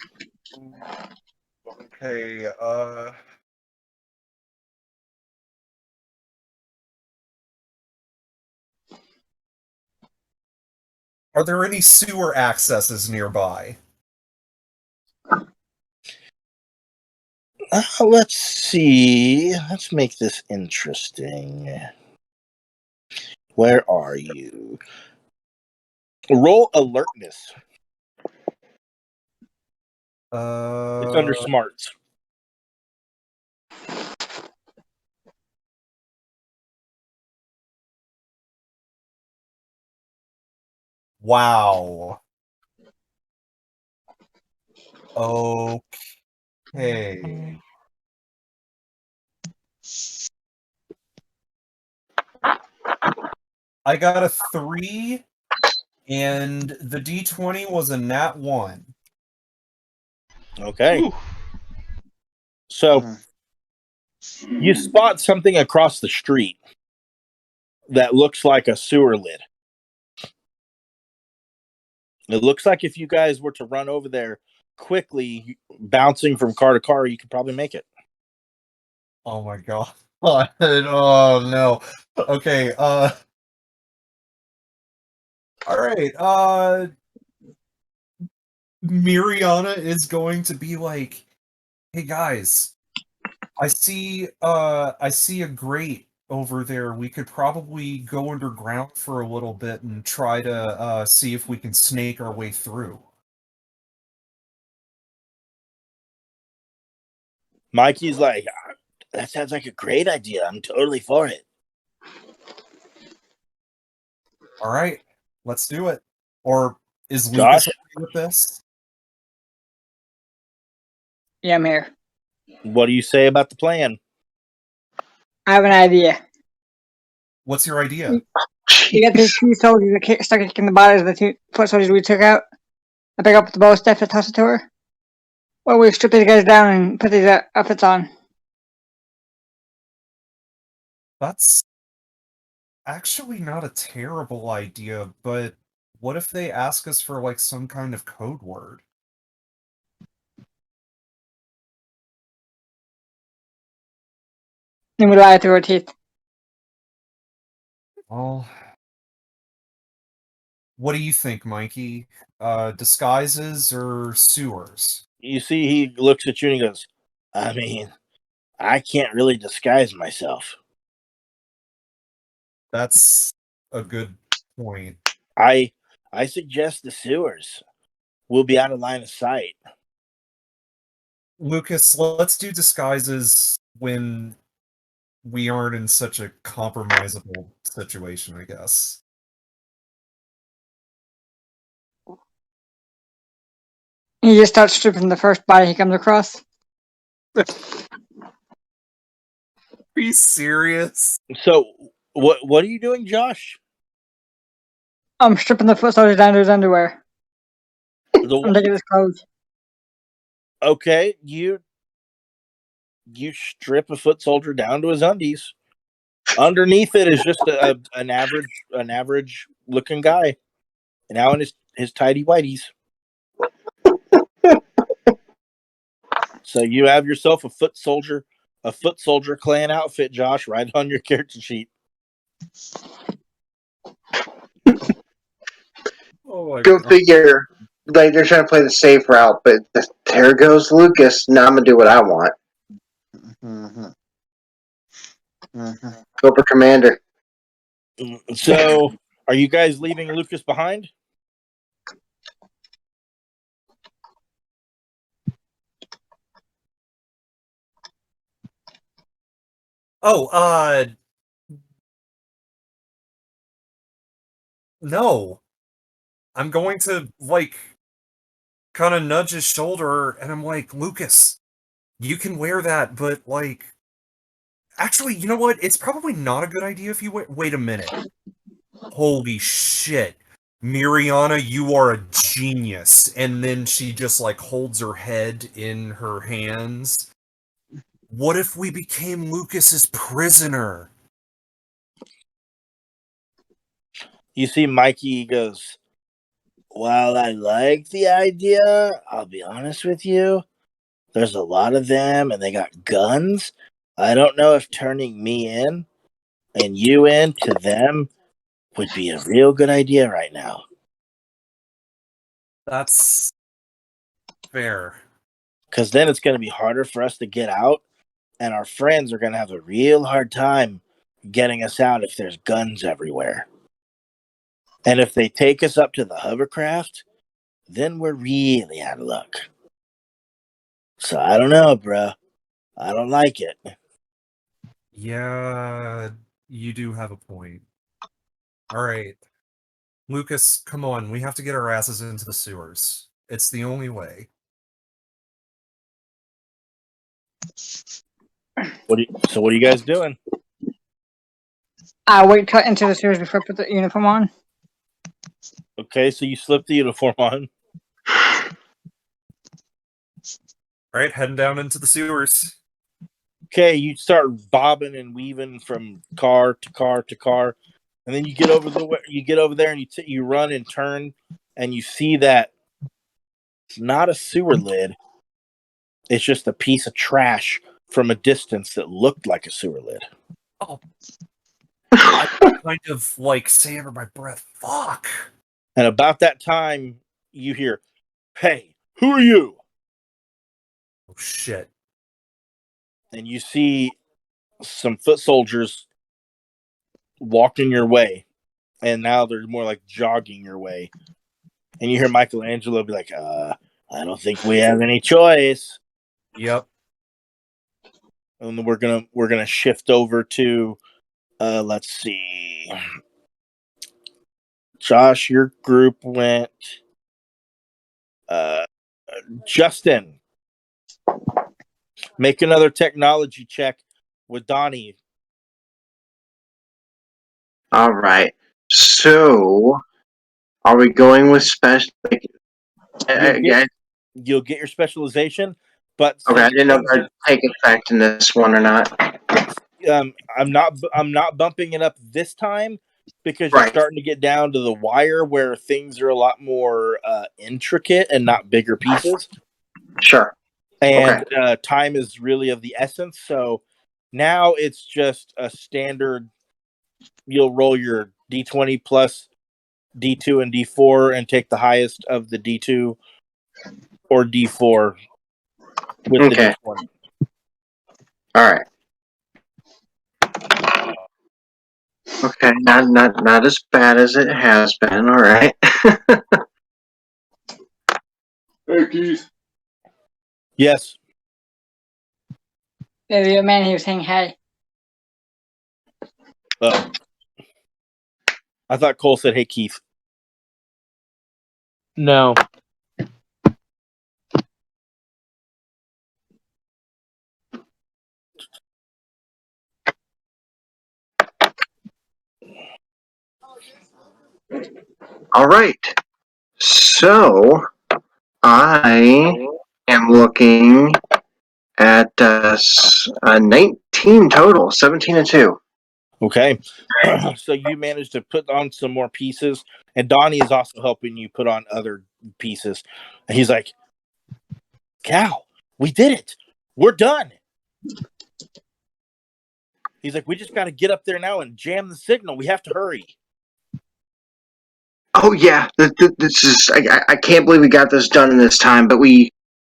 Okay, are there any sewer accesses nearby? Let's see. Let's make this interesting. Where are you? Roll alertness. It's under smarts. Wow. Okay. I got a 3, and the D20 was a nat 1. Okay. Ooh. So you spot something across the street that looks like a sewer lid. It looks like if you guys were to run over there quickly, bouncing from car to car, you could probably make it. Oh my god. Oh no. Okay, alright, Miriana is going to be like, hey guys, I see a grate over there. We could probably go underground for a little bit and try to see if we can snake our way through. Mikey's like, that sounds like a great idea. I'm totally for it. Alright, let's do it. Or is Josh? Lucas okay with this? Yeah, I'm here. What do you say about the plan? I have an idea. What's your idea? You got these two soldiers that stuck in the bodies of the 2 foot soldiers we took out. I pick up the bow staff and toss it to her. Well, we strip these guys down and put these outfits on. That's actually not a terrible idea, but what if they ask us for like some kind of code word? Then we lie through our teeth. Well, what do you think, Mikey? Disguises or sewers? You see, he looks at you and he goes, I mean, I can't really disguise myself. That's a good point. I suggest the sewers. We'll be out of line of sight. Lucas, let's do disguises when we aren't in such a compromisable situation, I guess. He just starts stripping the first body he comes across. Are you serious? So, what are you doing, Josh? I'm stripping the foot soldier down to his underwear. I'm taking his clothes. Okay, you strip a foot soldier down to his undies. Underneath it is just an average looking guy, now in his tidy whities. So you have yourself a foot soldier clan outfit, Josh, right on your character sheet. Oh my Go God. figure. Like they're trying to play the safe route, but there goes Lucas. Now I'm gonna do what I want. Go for Commander. So, are you guys leaving Lucas behind? Oh, no. I'm going to, like, kind of nudge his shoulder, and I'm like, Lucas, you can wear that, but, like, Actually, you know what? It's probably not a good idea if you wait a minute. Holy shit. Miriana, you are a genius. And then she just like holds her head in her hands. What if we became Lucas's prisoner? You see Mikey goes, while I like the idea, I'll be honest with you, there's a lot of them and they got guns. I don't know if turning me in and you in to them would be a real good idea right now. That's fair. Because then it's going to be harder for us to get out, and our friends are going to have a real hard time getting us out if there's guns everywhere. And if they take us up to the hovercraft, then we're really out of luck. So I don't know, bro. I don't like it. Yeah, you do have a point. Alright. Lucas, come on. We have to get our asses into the sewers. It's the only way. What are you guys doing? I wait till into the sewers before I put the uniform on. Okay, so you slip the uniform on. Alright, heading down into the sewers. Okay, you start bobbing and weaving from car to car to car, and then you get over there and you run and turn, and you see that it's not a sewer lid. It's just a piece of trash from a distance that looked like a sewer lid. Oh. I kind of like say under my breath, fuck. And about that time, you hear, "Hey, who are you?" Oh shit. And you see some foot soldiers walking your way, and now they're more like jogging your way. And you hear Michelangelo be like, I don't think we have any choice. Yep. And we're gonna shift over to let's see. Josh, your group went Justin. Make another technology check with Donnie. All right. So, are we going with special? You'll get your specialization, but Okay, I didn't know if I'd take effect in this one or not. I'm not bumping it up this time because you're starting to get down to the wire where things are a lot more intricate and not bigger pieces. Sure. And time is really of the essence. So now it's just a standard. You'll roll your D20 plus D2 and D4 and take the highest of the D2 or D4 with the D20. All right. Okay, not as bad as it has been. All right. Hey, Keith. Yes. The man, he was saying hey. Oh. I thought Cole said, "Hey, Keith." No. All right. So I am looking at 19 total, 17 and 2. Okay. So you managed to put on some more pieces, and Donnie is also helping you put on other pieces. And he's like, "Cal, we did it. We're done." He's like, "We just got to get up there now and jam the signal. We have to hurry." Oh yeah, this is. I can't believe we got this done in this time, but we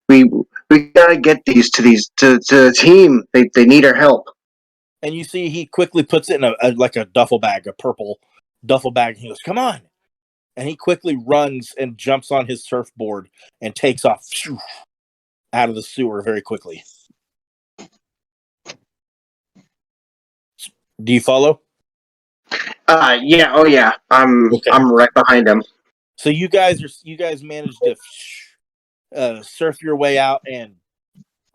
gotta get these to the team. They need our help. And you see, he quickly puts it in a duffel bag, a purple duffel bag. And he goes, "Come on!" And he quickly runs and jumps on his surfboard and takes off out of the sewer very quickly. Do you follow? Yeah. Oh yeah. I'm right behind him. So you guys managed to surf your way out, and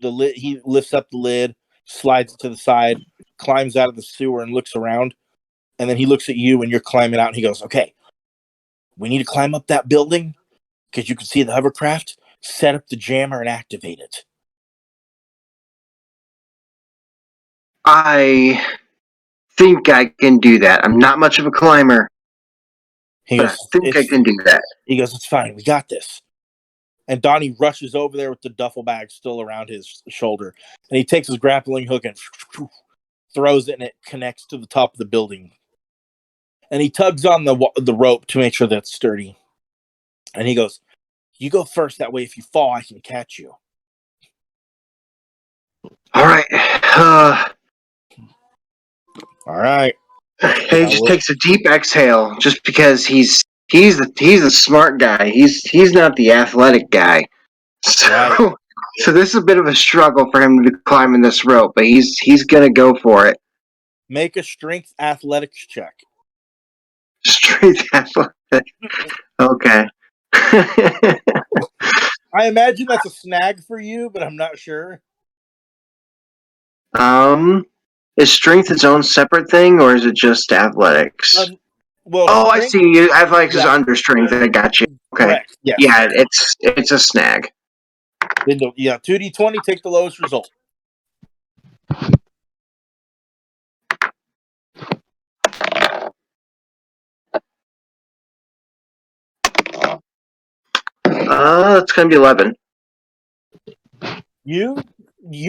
he lifts up the lid, slides it to the side, climbs out of the sewer and looks around, and then he looks at you and you're climbing out, and he goes, "Okay, we need to climb up that building because you can see the hovercraft. Set up the jammer and activate it." I think I can do that. I'm not much of a climber, He but goes, I think I can do that. He goes, "It's fine. We got this." And Donnie rushes over there with the duffel bag still around his shoulder, and he takes his grappling hook and throws it, and it connects to the top of the building. And he tugs on the rope to make sure that's sturdy. And he goes, "You go first. That way, if you fall, I can catch you." All right. All right. He just takes a deep exhale, just because he's the smart guy. He's not the athletic guy. So, Right. so this is a bit of a struggle for him to climb in this rope, but he's gonna go for it. Make a strength athletics check. Straight athletic. Okay. I imagine that's a snag for you, but I'm not sure. Is strength its own separate thing, or is it just athletics? Well, Oh, I strength- see. Athletics is Yeah. under strength. I got you. Okay. Correct. Yes. Yeah, it's a snag. Then 2d20, take the lowest result. It's gonna be 11. You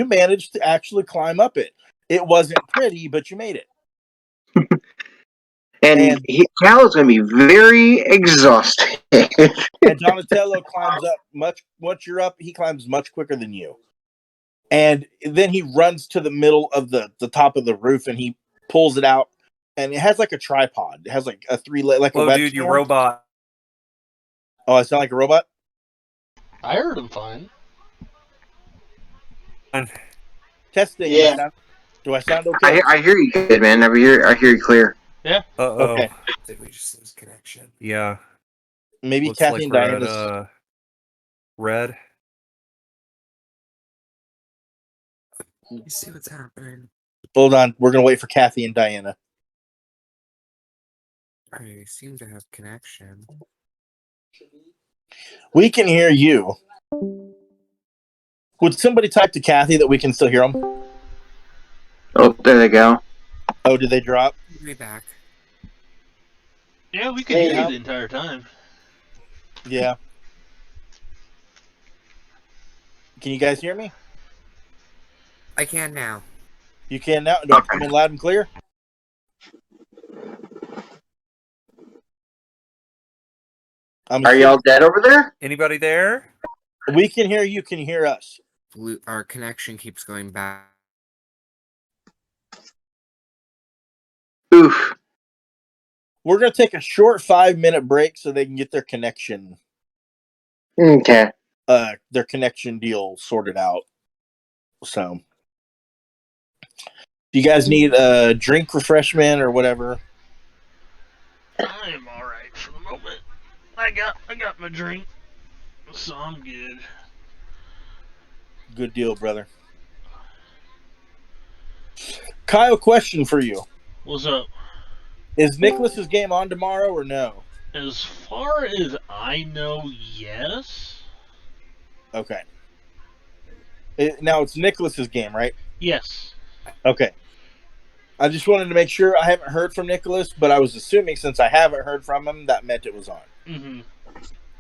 managed to actually climb up it. It wasn't pretty, but you made it. And Cal is gonna be very exhausted. And Donatello climbs up once you're up, he climbs much quicker than you. And then he runs to the middle of the top of the roof and he pulls it out. And it has like a tripod. It has like a 3-leg, like a Whoa, web dude, you cam. robot. Oh, I sound like a robot? I heard him fine. Testing. Yeah. Do I sound okay? I hear you good, man. I hear you clear. Yeah. Uh-oh. Okay. Did we just lose connection? Yeah. Maybe Looks Kathy like and we're at, Diana's. red. You see what's happening? Hold on. We're going to wait for Kathy and Diana. I seem to have connection. We can hear you. Would somebody type to Kathy that we can still hear them? Oh, there they go. Oh, did they drop? Be back. Yeah, we could Hey, hear you how- the entire time. Yeah. Can you guys hear me? I can now. You can now. Do I come in loud and clear? Are y'all dead over there? Anybody there? We can hear you. Can you hear us? Our connection keeps going back. Oof. We're going to take a short 5-minute break so they can get their connection Okay. deal sorted out. So, do you guys need a drink, refreshment, or whatever? I'm alright for the moment. I got my drink, so I'm good. Good deal, brother. Kyle, question for you. What's up? Is Nicholas's game on tomorrow or no? As far as I know, yes. Okay. Now it's Nicholas's game, right? Yes. Okay. I just wanted to make sure. I haven't heard from Nicholas, but I was assuming since I haven't heard from him, that meant it was on. Mm-hmm.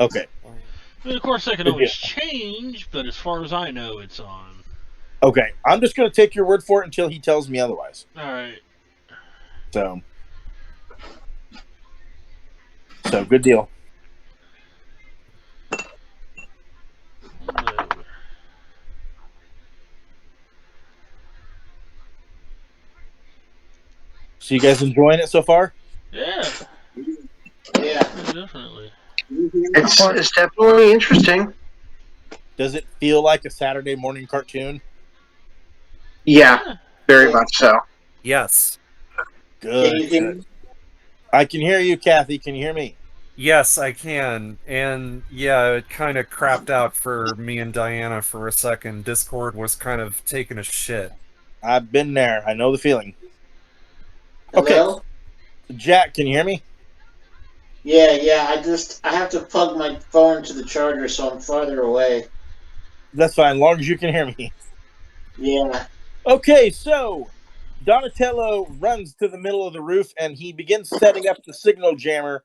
Okay. I mean, of course, that can Good always change, but as far as I know, it's on. Okay. I'm just going to take your word for it until he tells me otherwise. Alright. So good deal. So you guys enjoying it so far? Yeah, Yeah. definitely. It's definitely interesting. Does it feel like a Saturday morning cartoon? Yeah, very much so. Yes. Good. I can hear you, Kathy. Can you hear me? Yes, I can. And yeah, it kind of crapped out for me and Diana for a second. Discord was kind of taking a shit. I've been there. I know the feeling. Okay. Hello? Jack, can you hear me? Yeah. I have to plug my phone to the charger, so I'm farther away. That's fine, as long as you can hear me. Yeah. Okay, so Donatello runs to the middle of the roof and he begins setting up the signal jammer,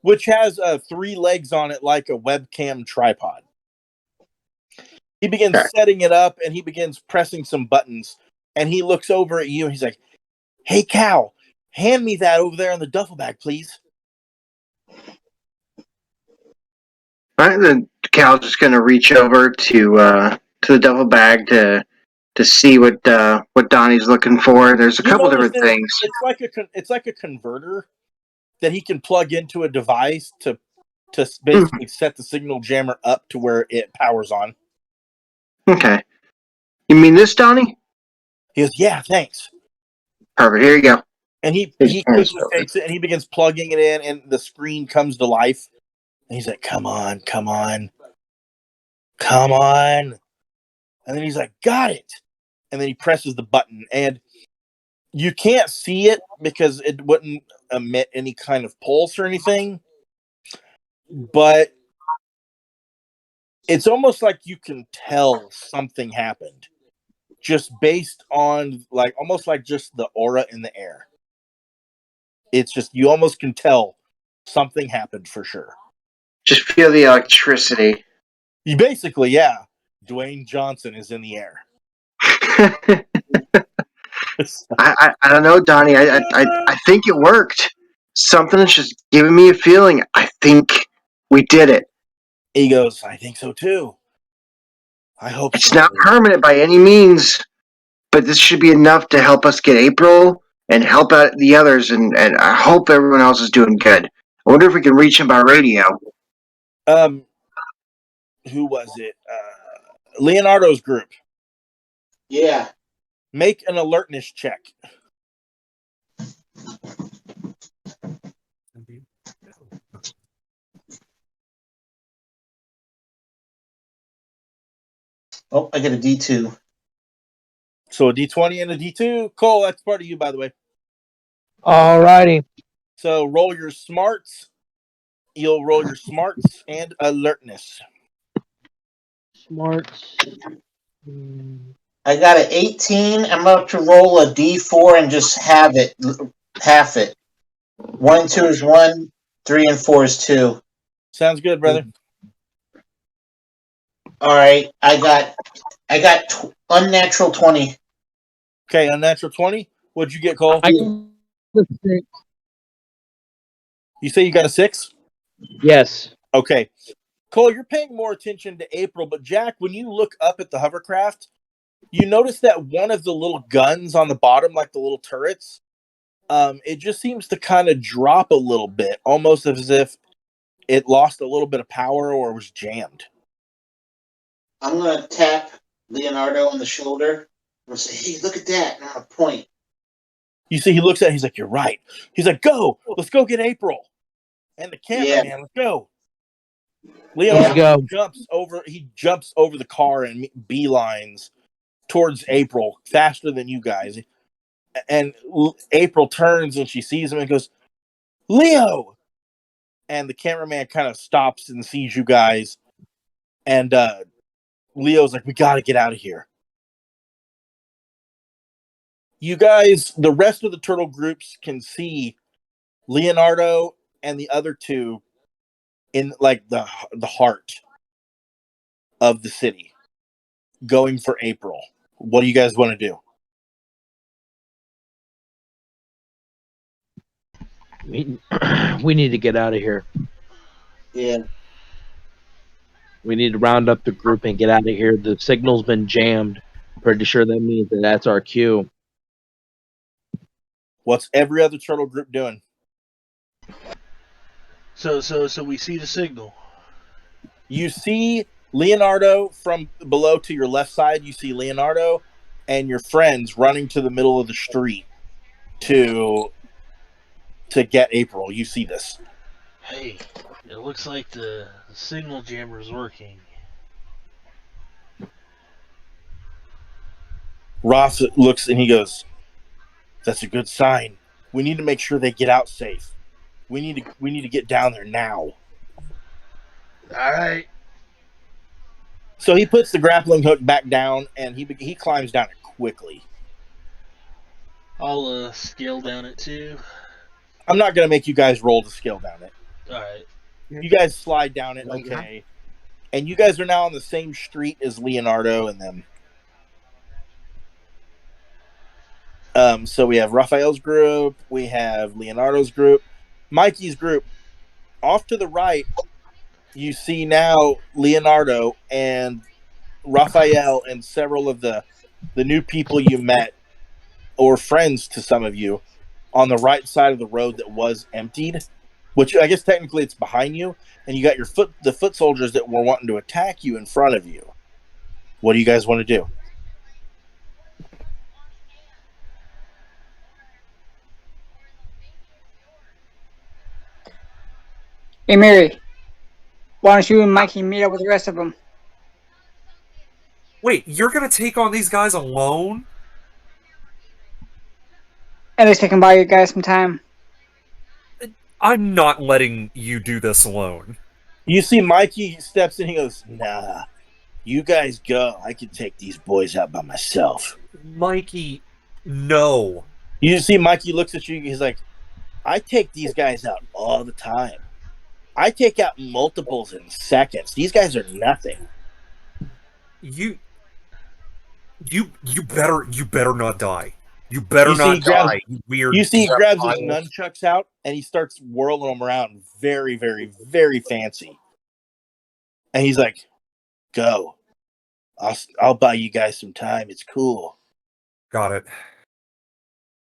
which has 3 legs on it like a webcam tripod. He begins setting it up and he begins pressing some buttons. And he looks over at you and he's like, "Hey, Cal, hand me that over there in the duffel bag, please." All right, then Cal's just gonna reach over to the duffel bag to see what Donnie's looking for. There's a You couple notice different that things. it's like a converter that he can plug into a device to basically set the signal jammer up to where it powers on. Okay, you mean this, Donnie? He goes, "Yeah, thanks." Perfect. Here you go. And he His hands quickly open. takes it and he begins plugging it in, and the screen comes to life. And he's like, "Come on, come on, come on!" And then he's like, "Got it!" And then he presses the button, and you can't see it because it wouldn't emit any kind of pulse or anything. But it's almost like you can tell something happened, just based on almost like just the aura in the air. It's just you almost can tell something happened for sure. Just feel the electricity. You basically, yeah, Dwayne Johnson is in the air. I don't know, Donnie. I think it worked. Something's just giving me a feeling. I think we did it. He goes, "I think so too. I hope It's so." not permanent by any means, but this should be enough to help us get April and help out the others, and I hope everyone else is doing good. I wonder if we can reach him by radio. Who was it? Leonardo's group. Yeah. Make an alertness check. Oh, I get a D2. So a D20 and a D2. Cole, that's part of you, by the way. Alrighty. So roll your smarts. You'll roll your smarts and alertness. Smarts. I got an 18. I'm about to roll a D4 and just half it. 1 and 2 is 1. 3 and 4 is 2. Sounds good, brother. All right. I got unnatural 20. Okay, unnatural 20. What'd you get, Cole? You say you got a 6? Yes. Okay. Cole, you're paying more attention to April, but Jack, when you look up at the hovercraft, you notice that one of the little guns on the bottom, like the little turrets, it just seems to kind of drop a little bit, almost as if it lost a little bit of power or was jammed. I'm going to tap Leonardo on the shoulder. I'm going to say, "Hey, look at that." And I'm going to point. You see, he looks at it, he's like, "You're right." He's like, "Go, let's go get April." And the cameraman, let's go. Leonardo jumps over the car and beelines towards April faster than you guys. And April turns and she sees him and goes, "Leo!" And the cameraman kind of stops and sees you guys. And Leo's like, "We got to get out of here." You guys, the rest of the turtle groups can see Leonardo and the other two in like the heart of the city going for April. What do you guys want to do? We need to get out of here. Yeah. We need to round up the group and get out of here. The signal's been jammed. Pretty sure that means that's our cue. What's every other turtle group doing? So we see the signal. You see Leonardo from below to your left side. You see Leonardo and your friends running to the middle of the street to get April. You see this. Hey, it looks like the signal jammer is working. Roth looks and he goes, "That's a good sign. We need to make sure they get out safe. We need to get down there now." All right. So he puts the grappling hook back down and he climbs down it quickly. I'll scale down it too. I'm not gonna make you guys roll to scale down it. All right. You guys slide down it, okay. And you guys are now on the same street as Leonardo and them. So we have Raphael's group, we have Leonardo's group, Mikey's group. Off to the right, you see now Leonardo and Raphael and several of the new people you met, or friends to some of you, on the right side of the road that was emptied, which I guess technically it's behind you, and you got the foot soldiers that were wanting to attack you in front of you. What do you guys want to do? Hey, Mary. Why don't you and Mikey meet up with the rest of them? Wait, you're gonna take on these guys alone? At least I can buy you guys some time. I'm not letting you do this alone. You see Mikey steps in, he goes, "Nah, you guys go. I can take these boys out by myself." Mikey, no. You see Mikey looks at you, he's like, "I take these guys out all the time. I take out multiples in seconds. These guys are nothing." You better not die. You better You see not he grabs- die, you weird. You see he grabs his reptile. nunchucks out and he starts whirling them around very, very, very fancy. And he's like, "Go. I'll buy you guys some time. It's cool." Got it.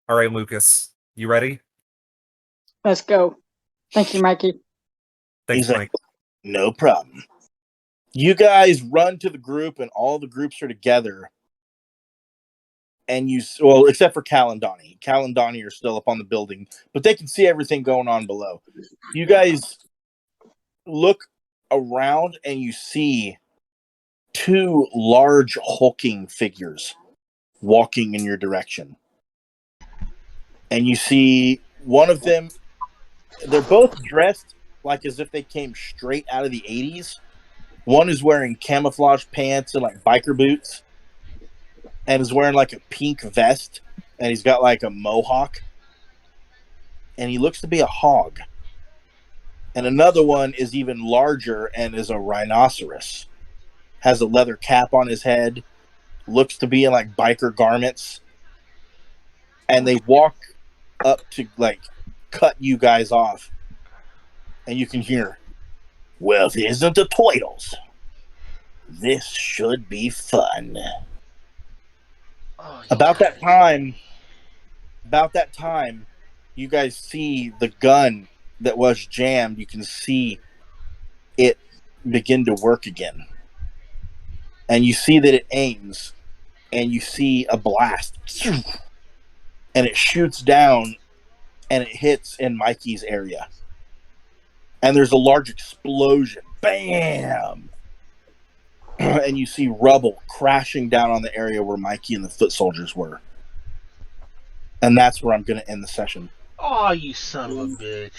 All right, Lucas, you ready? Let's go. Thank you, Mikey. Thanks, He's Mike. like, "No problem." You guys run to the group and all the groups are together. And except for Cal and Donnie. Cal and Donnie are still up on the building, but they can see everything going on below. You guys look around and you see two large hulking figures walking in your direction. And you see one of them, they're both dressed like as if they came straight out of the 80s. One is wearing camouflage pants and like biker boots, and is wearing like a pink vest, and he's got like a mohawk, and he looks to be a hog. And another one is even larger and is a rhinoceros, has a leather cap on his head, looks to be in like biker garments, and they walk up to like cut you guys off, and you can hear, "Well, if it isn't the Toidles, this should be fun." Oh, About that time, you guys see the gun that was jammed. You can see it begin to work again. And you see that it aims, and you see a blast. And it shoots down, and it hits in Mikey's area. And there's a large explosion. Bam! And you see rubble crashing down on the area where Mikey and the foot soldiers were. And that's where I'm going to end the session. Oh, you son of a bitch.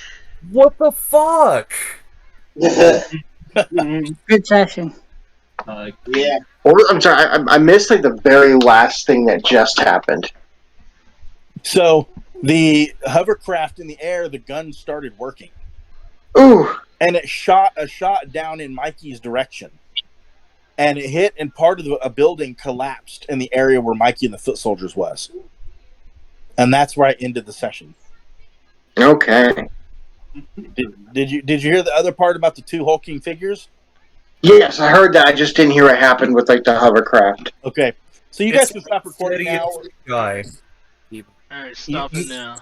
What the fuck? Good session. Yeah. I'm sorry, I missed like the very last thing that just happened. So the hovercraft in the air, the gun started working. Ooh. And it shot a shot down in Mikey's direction. And it hit, and part of a building collapsed in the area where Mikey and the foot soldiers was. And that's where I ended the session. Okay. Did you hear the other part about the two hulking figures? Yes, I heard that. I just didn't hear what happened with like the hovercraft. Okay. So you guys can stop recording now. Guy. Alright, stop it now.